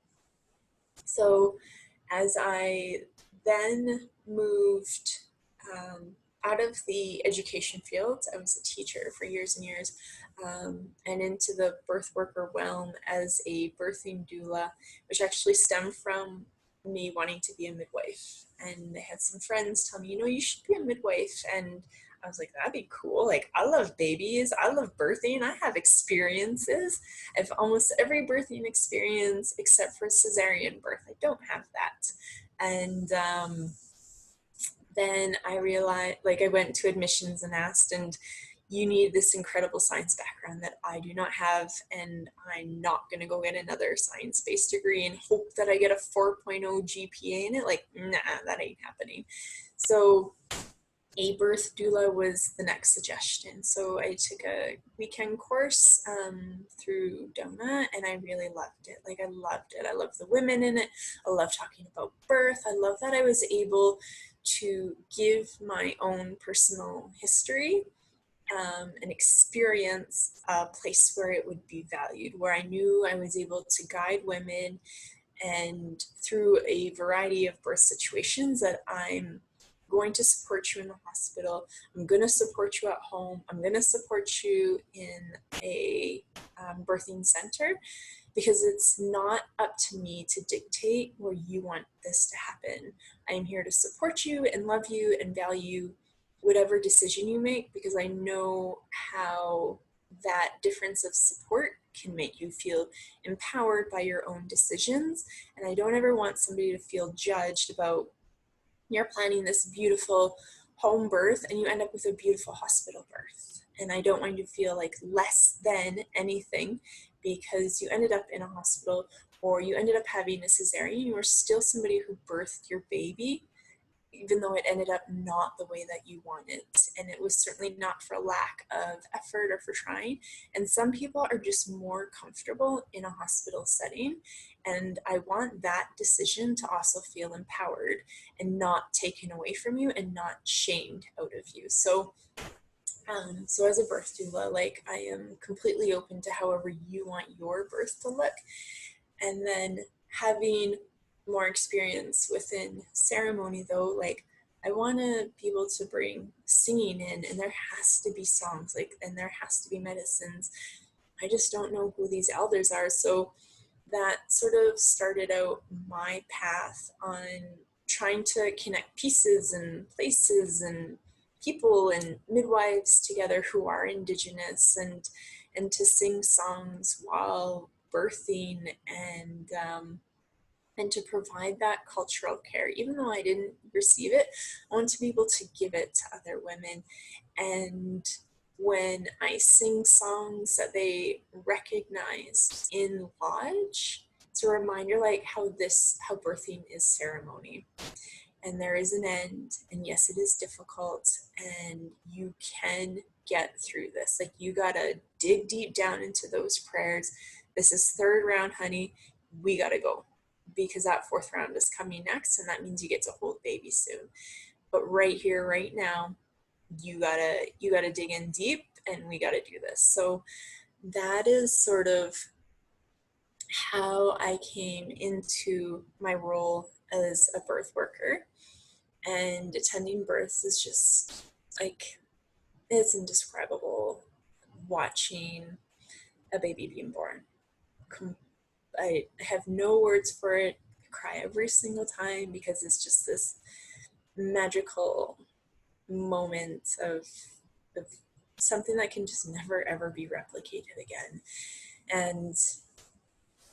So as I then moved out of the education field, I was a teacher for years and years, and into the birth worker realm as a birthing doula, which actually stemmed from me wanting to be a midwife. And I had some friends tell me, you know, you should be a midwife. And I was like, that'd be cool. Like, I love babies. I love birthing. I have experiences. I have almost every birthing experience except for cesarean birth. I don't have that. And then I realized, like, I went to admissions and asked, and you need this incredible science background that I do not have, and I'm not going to go get another science-based degree and hope that I get a 4.0 GPA in it. Like, nah, that ain't happening. So a birth doula was the next suggestion. So I took a weekend course through DONA, and I really loved it. Like, I loved it. I loved the women in it. I loved talking about birth. I love that I was able to give my own personal history and experience a place where it would be valued, where I knew I was able to guide women and through a variety of birth situations that I'm going to support you in the hospital. I'm going to support you at home. I'm going to support you in a birthing center, because it's not up to me to dictate where you want this to happen. I am here to support you and love you and value whatever decision you make, because I know how that difference of support can make you feel empowered by your own decisions. And I don't ever want somebody to feel judged about, you're planning this beautiful home birth and you end up with a beautiful hospital birth. And I don't want you to feel like less than anything because you ended up in a hospital or you ended up having a cesarean. You were still somebody who birthed your baby, even though it ended up not the way that you wanted. And it was certainly not for lack of effort or for trying. And some people are just more comfortable in a hospital setting. And I want that decision to also feel empowered and not taken away from you and not shamed out of you. So as a birth doula, like, I am completely open to however you want your birth to look. And then having more experience within ceremony, though, like, I want to be able to bring singing in, and there has to be songs, like, and there has to be medicines. I just don't know who these elders are. So that sort of started out my path on trying to connect pieces and places and people and midwives together who are Indigenous, and to sing songs while birthing, and to provide that cultural care. Even though I didn't receive it, I want to be able to give it to other women. And when I sing songs that they recognize in Lodge, it's a reminder, like, how birthing is ceremony. And there is an end, and yes, it is difficult, and you can get through this. Like, you gotta dig deep down into those prayers. This is third round, honey. We gotta go, because that fourth round is coming next, and that means you get to hold baby soon. But right here, right now, you gotta dig in deep, and we gotta do this. So that is sort of how I came into my role as a birth worker. And attending births is just, like, it's indescribable watching a baby being born. I have no words for it. I cry every single time because it's just this magical moment of something that can just never ever be replicated again. And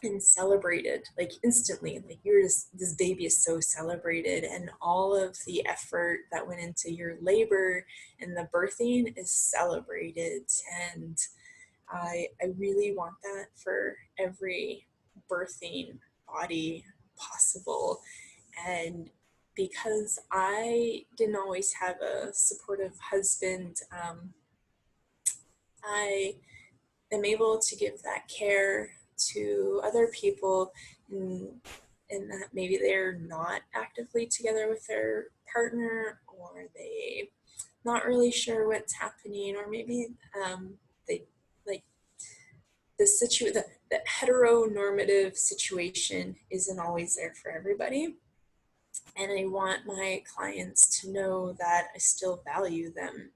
and celebrated like instantly. Like you're just, this baby is so celebrated, and all of the effort that went into your labor and the birthing is celebrated. And I really want that for every birthing body possible. And because I didn't always have a supportive husband, I am able to give that care to other people, and that maybe they're not actively together with their partner, or they not really sure what's happening, or maybe they like the heteronormative situation isn't always there for everybody. And I want my clients to know that I still value them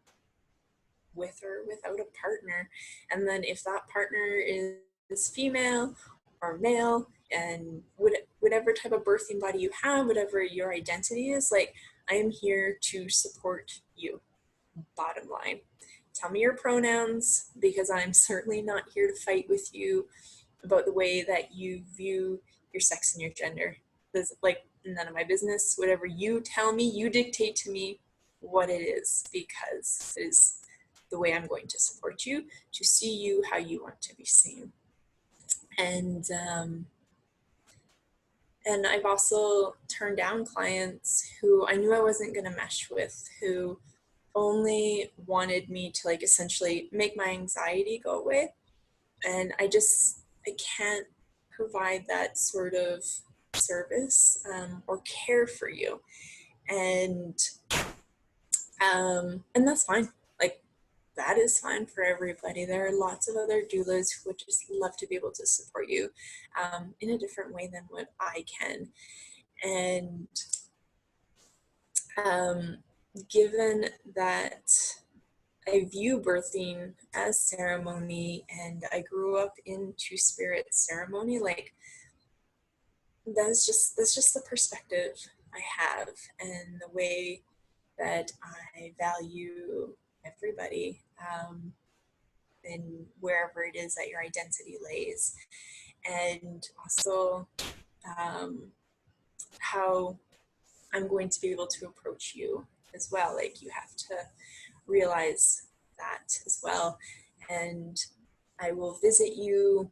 with or without a partner. And then if that partner is female or male, and whatever type of birthing body you have, whatever your identity is, like, I am here to support you, bottom line. Tell me your pronouns, because I'm certainly not here to fight with you about the way that you view your sex and your gender. There's like none of my business. Whatever you tell me, you dictate to me what it is, because it is the way I'm going to support you, to see you how you want to be seen. And I've also turned down clients who I knew I wasn't going to mesh with, who only wanted me to like essentially make my anxiety go away. And I can't provide that sort of service or care for you. And that's fine. Like, that is fine for everybody. There are lots of other doulas who would just love to be able to support you in a different way than what I can. And given that I view birthing as ceremony, and I grew up in two-spirit ceremony, like, that's just the perspective I have, and the way that I value everybody, and wherever it is that your identity lays. And also how I'm going to be able to approach you as well. Like, you have to realize that as well. And I will visit you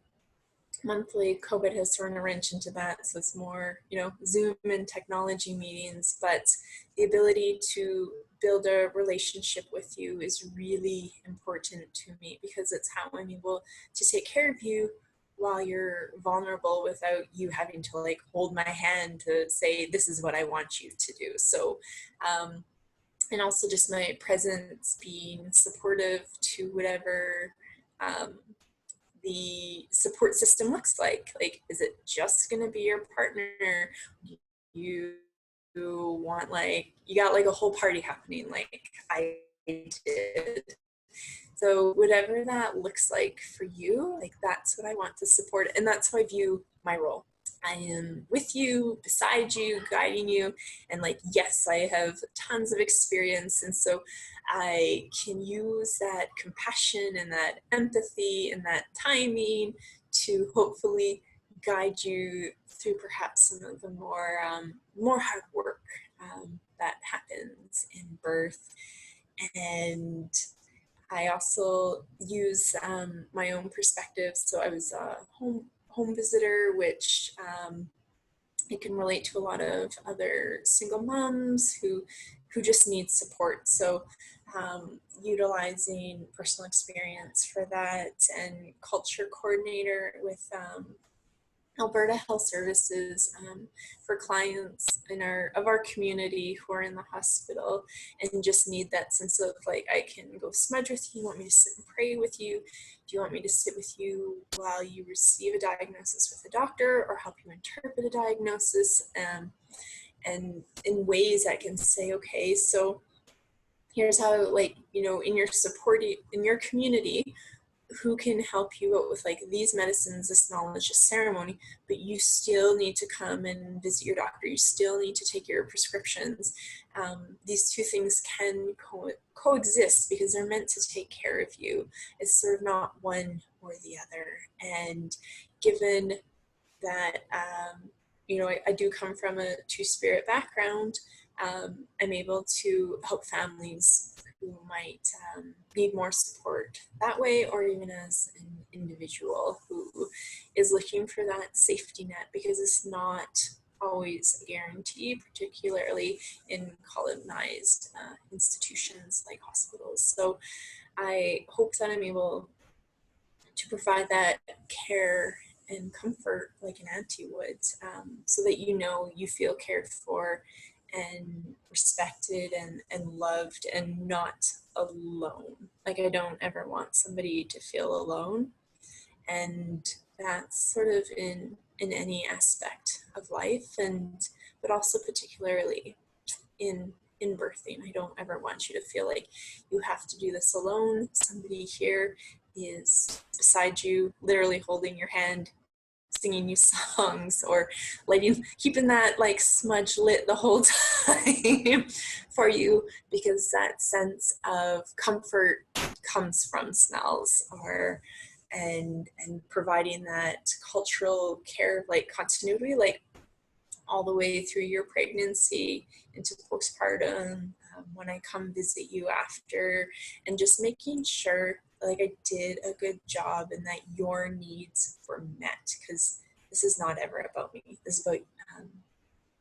monthly. COVID has thrown a wrench into that, so it's more, Zoom and technology meetings, but the ability to build a relationship with you is really important to me, because it's how I'm able to take care of you while you're vulnerable, without you having to like hold my hand to say, this is what I want you to do. So and also just my presence being supportive to whatever the support system looks like. Like, is it just going to be your partner? You want, like, you got like a whole party happening like I did. So whatever that looks like for you, like, that's what I want to support. And that's how I view my role. I am with you, beside you, guiding you. And like, yes, I have tons of experience. And so I can use that compassion and that empathy and that timing to hopefully guide you through perhaps some of the more hard work that happens in birth. And I also use my own perspective. So I was a home visitor, which I can relate to a lot of other single moms who just need support. So utilizing personal experience for that, and culture coordinator with Alberta Health Services for clients of our community who are in the hospital and just need that sense of like, I can go smudge with you. You want me to sit and pray with you? Do you want me to sit with you while you receive a diagnosis with a doctor, or help you interpret a diagnosis? And in ways that can say, okay, so here's how, like, in your community, who can help you out with like these medicines, this knowledge, this ceremony, but you still need to come and visit your doctor. You still need to take your prescriptions. These two things can coexist, because they're meant to take care of you. It's sort of not one or the other. And given that, you know, I do come from a two-spirit background. I'm able to help families who might need more support that way, or even as an individual who is looking for that safety net, because it's not always a guarantee, particularly in colonized institutions like hospitals. So I hope that I'm able to provide that care and comfort like an auntie would, so that you know you feel cared for and respected and loved and not alone. Like, I don't ever want somebody to feel alone. And that's sort of in any aspect of life, and but also particularly in birthing. I don't ever want you to feel like you have to do this alone. Somebody here is beside you, literally holding your hand, singing you songs, or keeping that like smudge lit the whole time for you, because that sense of comfort comes from smells, or and providing that cultural care, like continuity, like all the way through your pregnancy into postpartum, when I come visit you after, and just making sure like I did a good job and that your needs were met, because this is not ever about me. This is about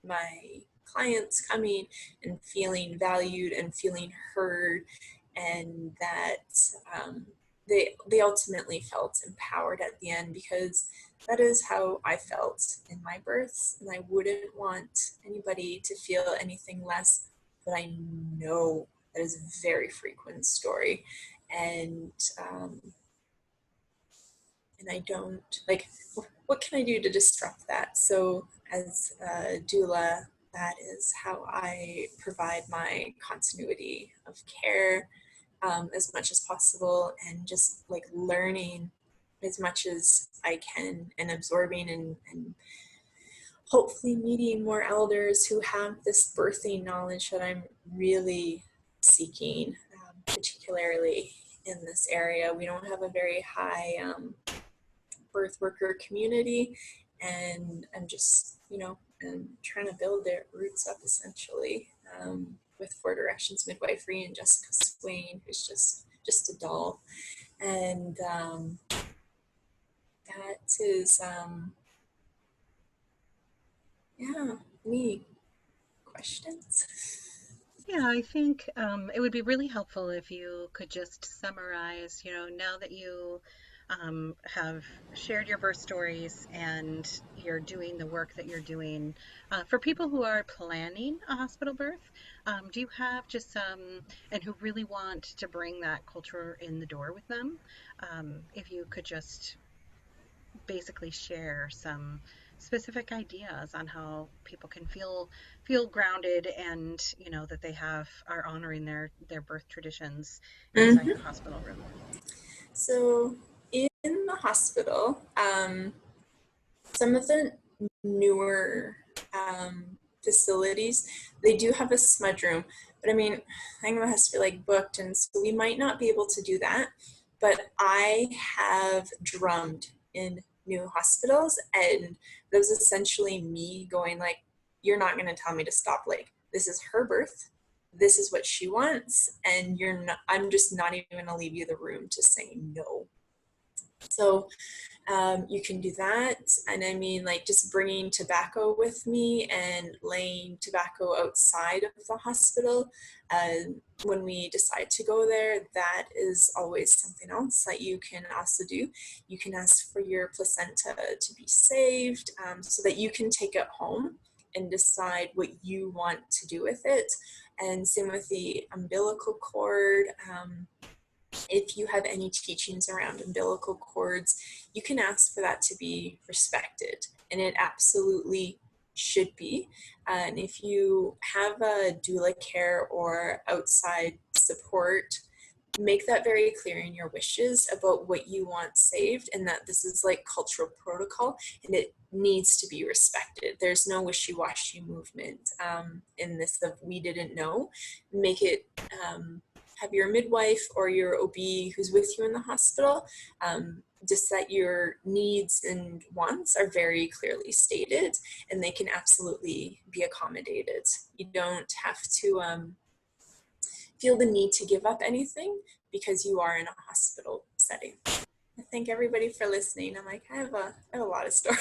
my clients coming and feeling valued and feeling heard, and that they ultimately felt empowered at the end, because that is how I felt in my births, and I wouldn't want anybody to feel anything less. But I know that is a very frequent story, and I don't like. What can I do to disrupt that? So as a doula, that is how I provide my continuity of care, as much as possible, and just like learning as much as I can, and absorbing and hopefully meeting more elders who have this birthing knowledge that I'm really seeking, particularly in this area. We don't have a very high birth worker community, and I'm just, you know, I'm trying to build their roots up essentially, with Four Directions Midwifery and Jessica Swain, who's just a doll. And that is, yeah, me. Questions? Yeah, I think it would be really helpful if you could just summarize, now that you have shared your birth stories and you're doing the work that you're doing, for people who are planning a hospital birth, do you have just some, and who really want to bring that culture in the door with them, if you could just basically share some specific ideas on how people can feel grounded, and that they are honoring their birth traditions inside the Mm-hmm. hospital room. So in the hospital, some of the newer facilities, they do have a smudge room, but I mean, I think it has to be like booked, and so we might not be able to do that. But I have drummed in new hospitals, and that was essentially me going like, "You're not going to tell me to stop. Like, this is her birth. This is what she wants, and you're not. I'm just not even going to leave you the room to say no." So you can do that. And I mean, like, just bringing tobacco with me and laying tobacco outside of the hospital. When we decide to go there, that is always something else that you can also do. You can ask for your placenta to be saved, so that you can take it home and decide what you want to do with it. And same with the umbilical cord. If you have any teachings around umbilical cords, you can ask for that to be respected, and it absolutely should be. And if you have a doula care or outside support, make that very clear in your wishes about what you want saved, and that this is like cultural protocol and it needs to be respected. There's no wishy-washy movement in this of we didn't know. Make it have your midwife or your OB who's with you in the hospital, just that your needs and wants are very clearly stated and they can absolutely be accommodated. You don't have to feel the need to give up anything because you are in a hospital setting. I thank everybody for listening. I'm like, I have a lot of stories.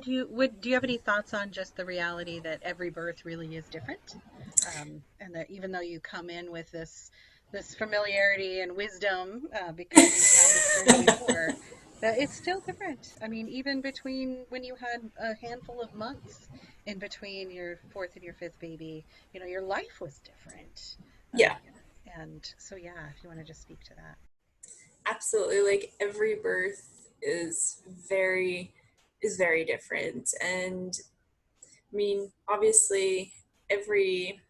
Do you have any thoughts on just the reality that every birth really is different? And that even though you come in with this familiarity and wisdom because you've had this journey before, that it's still different. I mean, even between when you had a handful of months in between your fourth and your fifth baby, your life was different. Yeah, And so, yeah, if you want to just speak to that. absolutely. Like every birth is very different. And I mean, obviously every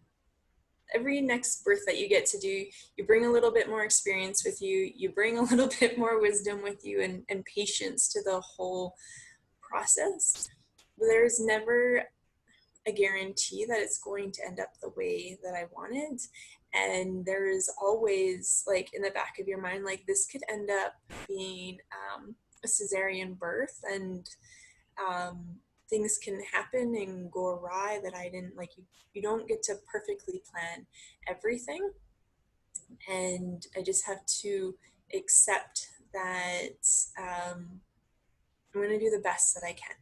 next birth that you get to do, you bring a little bit more experience with you, you bring a little bit more wisdom with you, and patience to the whole process. There's never a guarantee that it's going to end up the way that I wanted. And there's always, like, in the back of your mind, like, this could end up being a cesarean birth, and things can happen and go awry that I didn't like. You don't get to perfectly plan everything. And I just have to accept that I'm going to do the best that I can.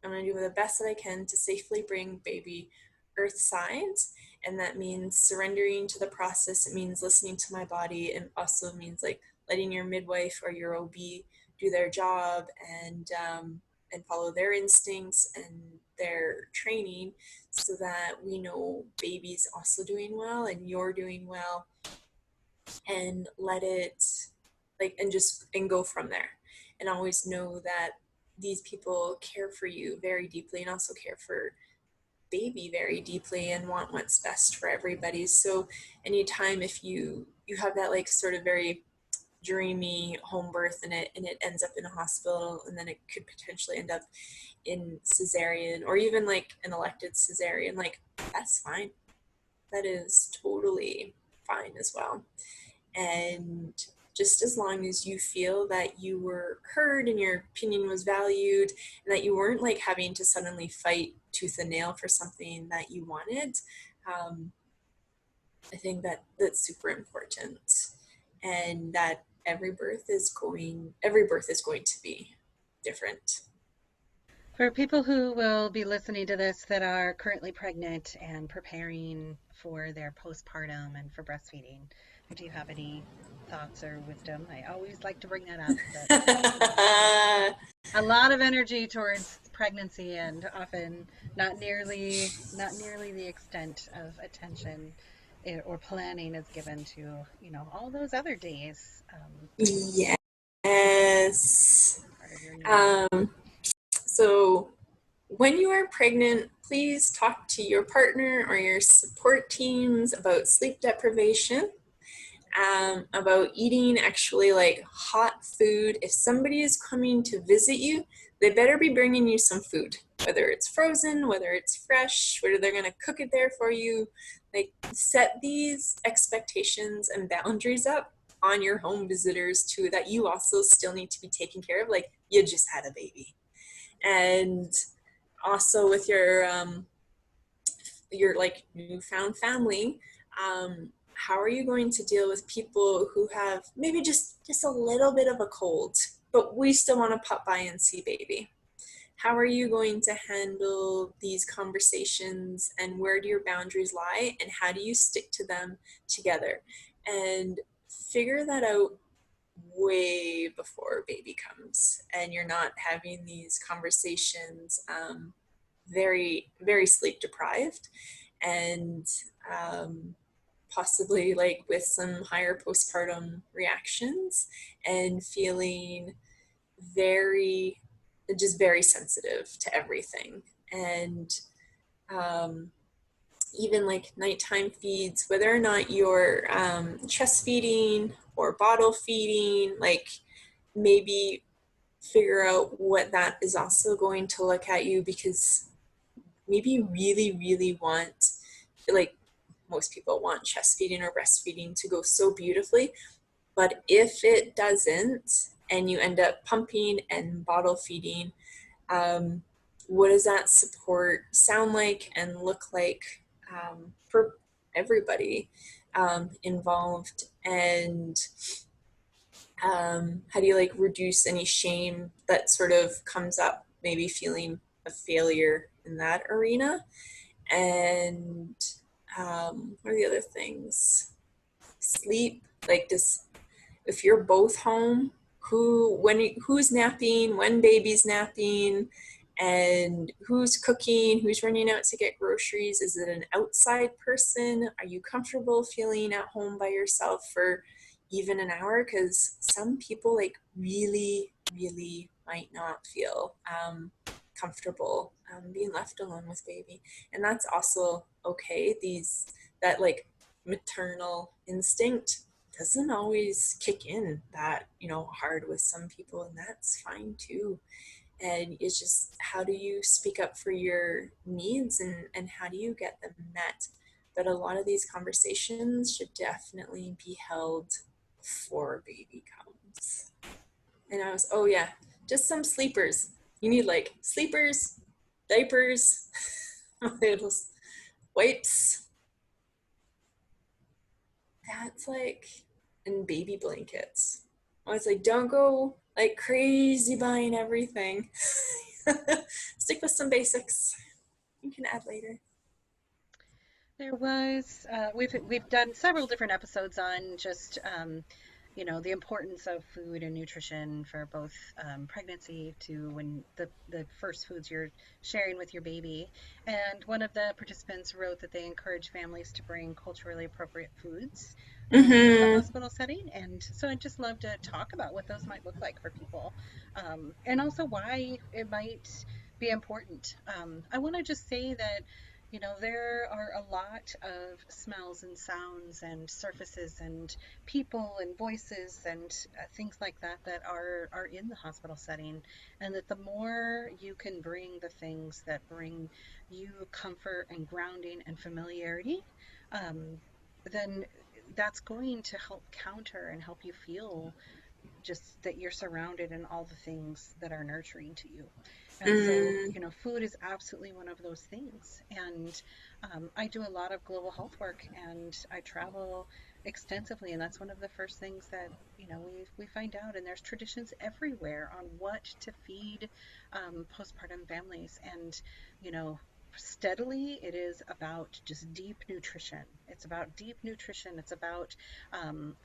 I'm going to do the best that I can to safely bring baby earthside. And that means surrendering to the process. It means listening to my body, and also means like letting your midwife or your OB do their job and follow their instincts and their training, so that we know baby's also doing well and you're doing well, and let it and go from there. And always know that these people care for you very deeply and also care for baby very deeply and want what's best for everybody. So anytime if you have that like sort of very dreamy home birth, and it ends up in a hospital, and then it could potentially end up in cesarean or even like an elected cesarean, like that's fine. That is totally fine as well. And just as long as you feel that you were heard and your opinion was valued, and that you weren't like having to suddenly fight tooth and nail for something that you wanted, um, I think that that's super important. And that every birth is going to be different. For people who will be listening to this that are currently pregnant and preparing for their postpartum and for breastfeeding, do you have any thoughts or wisdom? I always like to bring that up, that a lot of energy towards pregnancy and often not nearly the extent of attention or planning is given to, all those other days. Yes. Part of your new life. Um, so when you are pregnant, please talk to your partner or your support teams about sleep deprivation, about eating actually like hot food. If somebody is coming to visit you, they better be bringing you some food, whether it's frozen, whether it's fresh, whether they're going to cook it there for you. Like, set these expectations and boundaries up on your home visitors too, that you also still need to be taken care of. Like, you just had a baby. And also with your like newfound family, how are you going to deal with people who have maybe just a little bit of a cold, but we still want to pop by and see baby? How are you going to handle these conversations, and where do your boundaries lie, and how do you stick to them together? And figure that out way before baby comes, and you're not having these conversations very, very sleep deprived, and possibly like with some higher postpartum reactions, and feeling very, just very sensitive to everything. And um, even like nighttime feeds, whether or not you're chest feeding or bottle feeding, like maybe figure out what that is also going to look at you, because maybe you really, really want like most people want chest feeding or breastfeeding to go so beautifully. But if it doesn't, and you end up pumping and bottle feeding, what does that support sound like and look like for everybody involved? And how do you like reduce any shame that sort of comes up, maybe feeling a failure in that arena? And what are the other things? Sleep, like just if you're both home, who's napping, when baby's napping, and who's cooking, who's running out to get groceries? Is it an outside person? Are you comfortable feeling at home by yourself for even an hour? Because some people like really, really might not feel comfortable being left alone with baby, and that's also okay. That like maternal instinct doesn't always kick in that hard with some people, and that's fine too. And it's just, how do you speak up for your needs, and how do you get them met? But a lot of these conversations should definitely be held before baby comes. And I was, oh yeah, just some sleepers. You need like sleepers, diapers, little wipes. That's like, and baby blankets. I was like, don't go like crazy buying everything. Stick with some basics. You can add later. There was we've done several different episodes on just the importance of food and nutrition for both pregnancy to when the first foods you're sharing with your baby. And one of the participants wrote that they encourage families to bring culturally appropriate foods into the Mm-hmm. hospital setting. And so I'd just love to talk about what those might look like for people, and also why it might be important. I want to just say that there are a lot of smells and sounds and surfaces and people and voices and things like that that are in the hospital setting, and that the more you can bring the things that bring you comfort and grounding and familiarity, um, then that's going to help counter and help you feel just that you're surrounded in all the things that are nurturing to you. And so, Mm, food is absolutely one of those things. And I do a lot of global health work and I travel extensively. And that's one of the first things that, we find out. And there's traditions everywhere on what to feed postpartum families. And, you know, steadily it is about just deep nutrition. It's about deep nutrition. It's about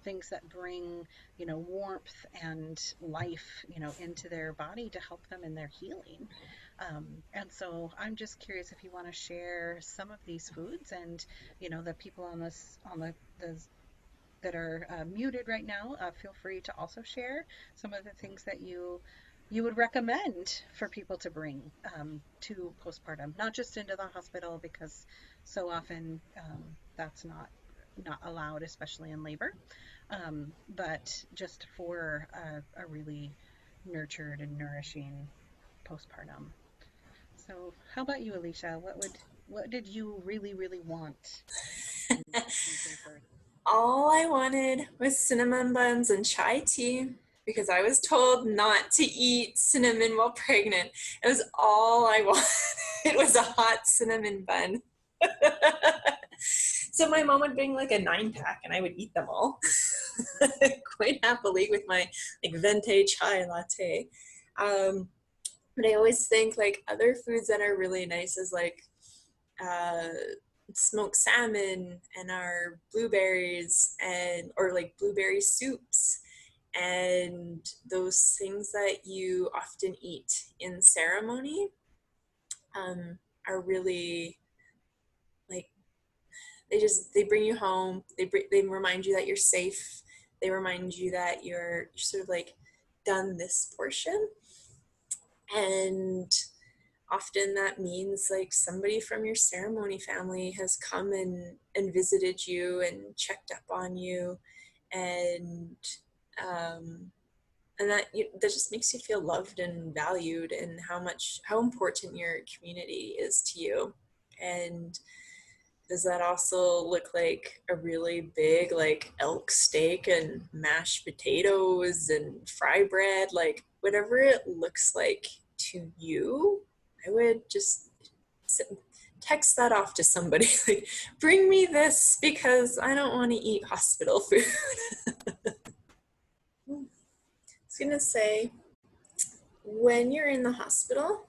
things that bring warmth and life, into their body to help them in their healing. And so I'm just curious if you want to share some of these foods, and, the people on the that are muted right now, feel free to also share some of the things that you would recommend for people to bring to postpartum, not just into the hospital, because so often that's not allowed, especially in labor, but just for a really nurtured and nourishing postpartum. So, how about you, Alycia? What did you really, really want when you gave birth? all I wanted was cinnamon buns and chai tea because I was told not to eat cinnamon while pregnant. It was all I wanted. It was a hot cinnamon bun. So my mom would bring like a 9 pack and I would eat them all quite happily with my like venti chai latte. Um, but I always think like other foods that are really nice is like uh, smoked salmon and our blueberries, and or like blueberry soups, and those things that you often eat in ceremony um, are really like, they bring you home. They remind you that you're safe. They remind you that you're sort of like done this portion. And often that means like somebody from your ceremony family has come and visited you and checked up on you, and um, that just makes you feel loved and valued, and how important your community is to you. And does that also look like a really big like elk steak and mashed potatoes and fry bread? Like whatever it looks like to you, I would just text that off to somebody like, bring me this because I don't want to eat hospital food. I was gonna say, when you're in the hospital,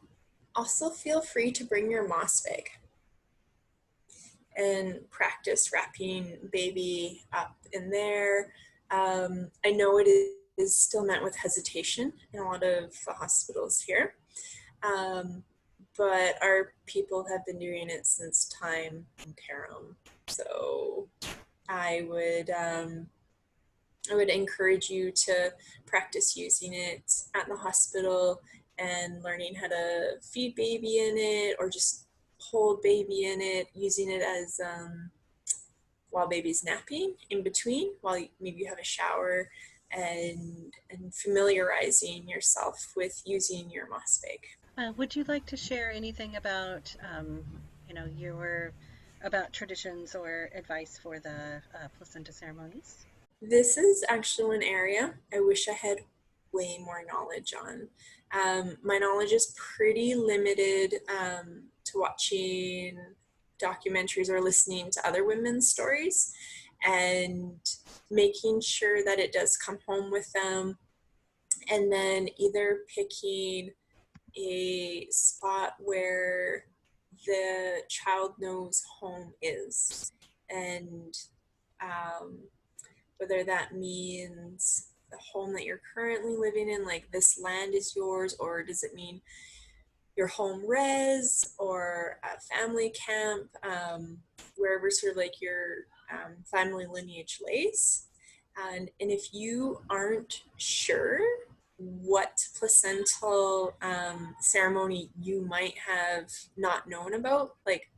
also feel free to bring your moss bag and practice wrapping baby up in there. I know it is still met with hesitation in a lot of the hospitals here, but our people have been doing it since time interim. So I would encourage you to practice using it at the hospital and learning how to feed baby in it or just hold baby in it, using it as while baby's napping in between, while maybe you have a shower, and familiarizing yourself with using your moss bag. Would you like to share anything about, your about traditions or advice for the placenta ceremonies? This is actually an area I wish I had way more knowledge on. My knowledge is pretty limited to watching documentaries or listening to other women's stories and making sure that it does come home with them, and then either picking a spot where the child knows home is, and um, whether that means the home that you're currently living in, like this land is yours, or does it mean your home res or a family camp, wherever sort of like your family lineage lays. And if you aren't sure what placental ceremony you might have not known about, like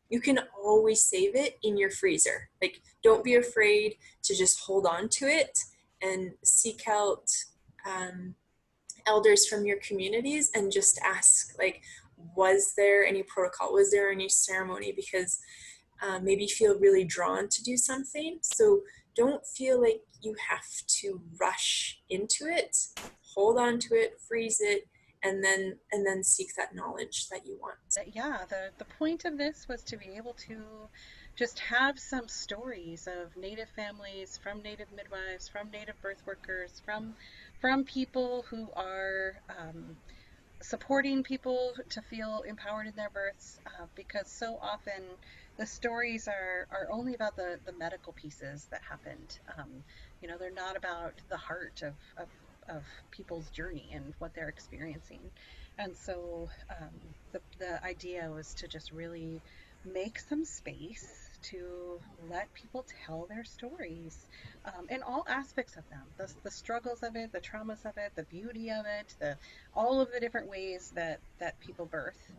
you can always save it in your freezer. Like don't be afraid to just hold on to it and seek out um, elders from your communities and just ask, like, was there any protocol, was there any ceremony, because maybe you feel really drawn to do something. So don't feel like you have to rush into it. Hold on to it, freeze it, and then seek that knowledge that you want. Yeah, the point of this was to be able to just have some stories of Native families, from Native midwives, from Native birth workers, from people who are supporting people to feel empowered in their births, because so often the stories are only about the medical pieces that happened. They're not about the heart of people's journey and what they're experiencing. And so the idea was to just really make some space to let people tell their stories, in all aspects of them, the struggles of it, the traumas of it, the beauty of it, all of the different ways that people birth,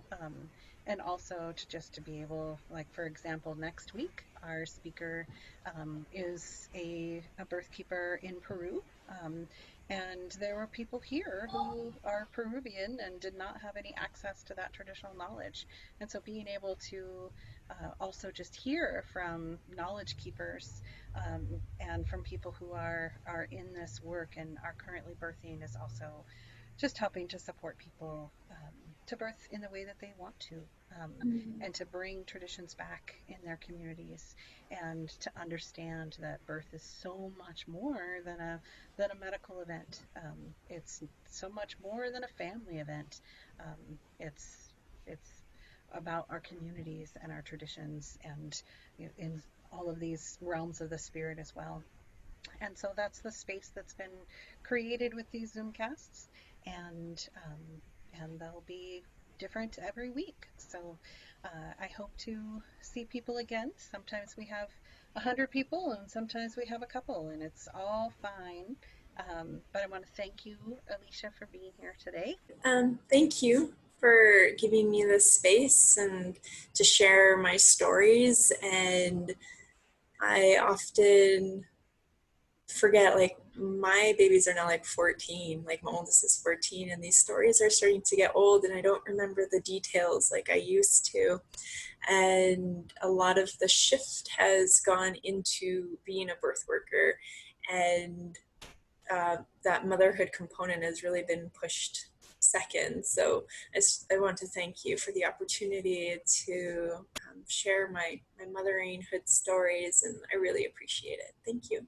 and also to be able, like, for example, next week our speaker is a birth keeper in Peru, and there were people here who are Peruvian and did not have any access to that traditional knowledge. And so being able to also just hear from knowledge keepers, and from people who are in this work and are currently birthing, is also just helping to support people, to birth in the way that they want to, um, Mm-hmm. and to bring traditions back in their communities, and to understand that birth is so much more than a medical event. It's so much more than a family event. It's about our communities and our traditions, and in all of these realms of the spirit as well. And so that's the space that's been created with these Zoomcasts, and they'll be different every week. So I hope to see people again. Sometimes we have 100 people, and sometimes we have a couple, and it's all fine. But I want to thank you, Alycia, for being here today. Thank you for giving me this space and to share my stories. And I often forget, like my babies are now like 14, like my oldest is 14, and these stories are starting to get old and I don't remember the details like I used to. And a lot of the shift has gone into being a birth worker, and that motherhood component has really been pushed second. So I want to thank you for the opportunity to share my motheringhood stories, and I really appreciate it. Thank you.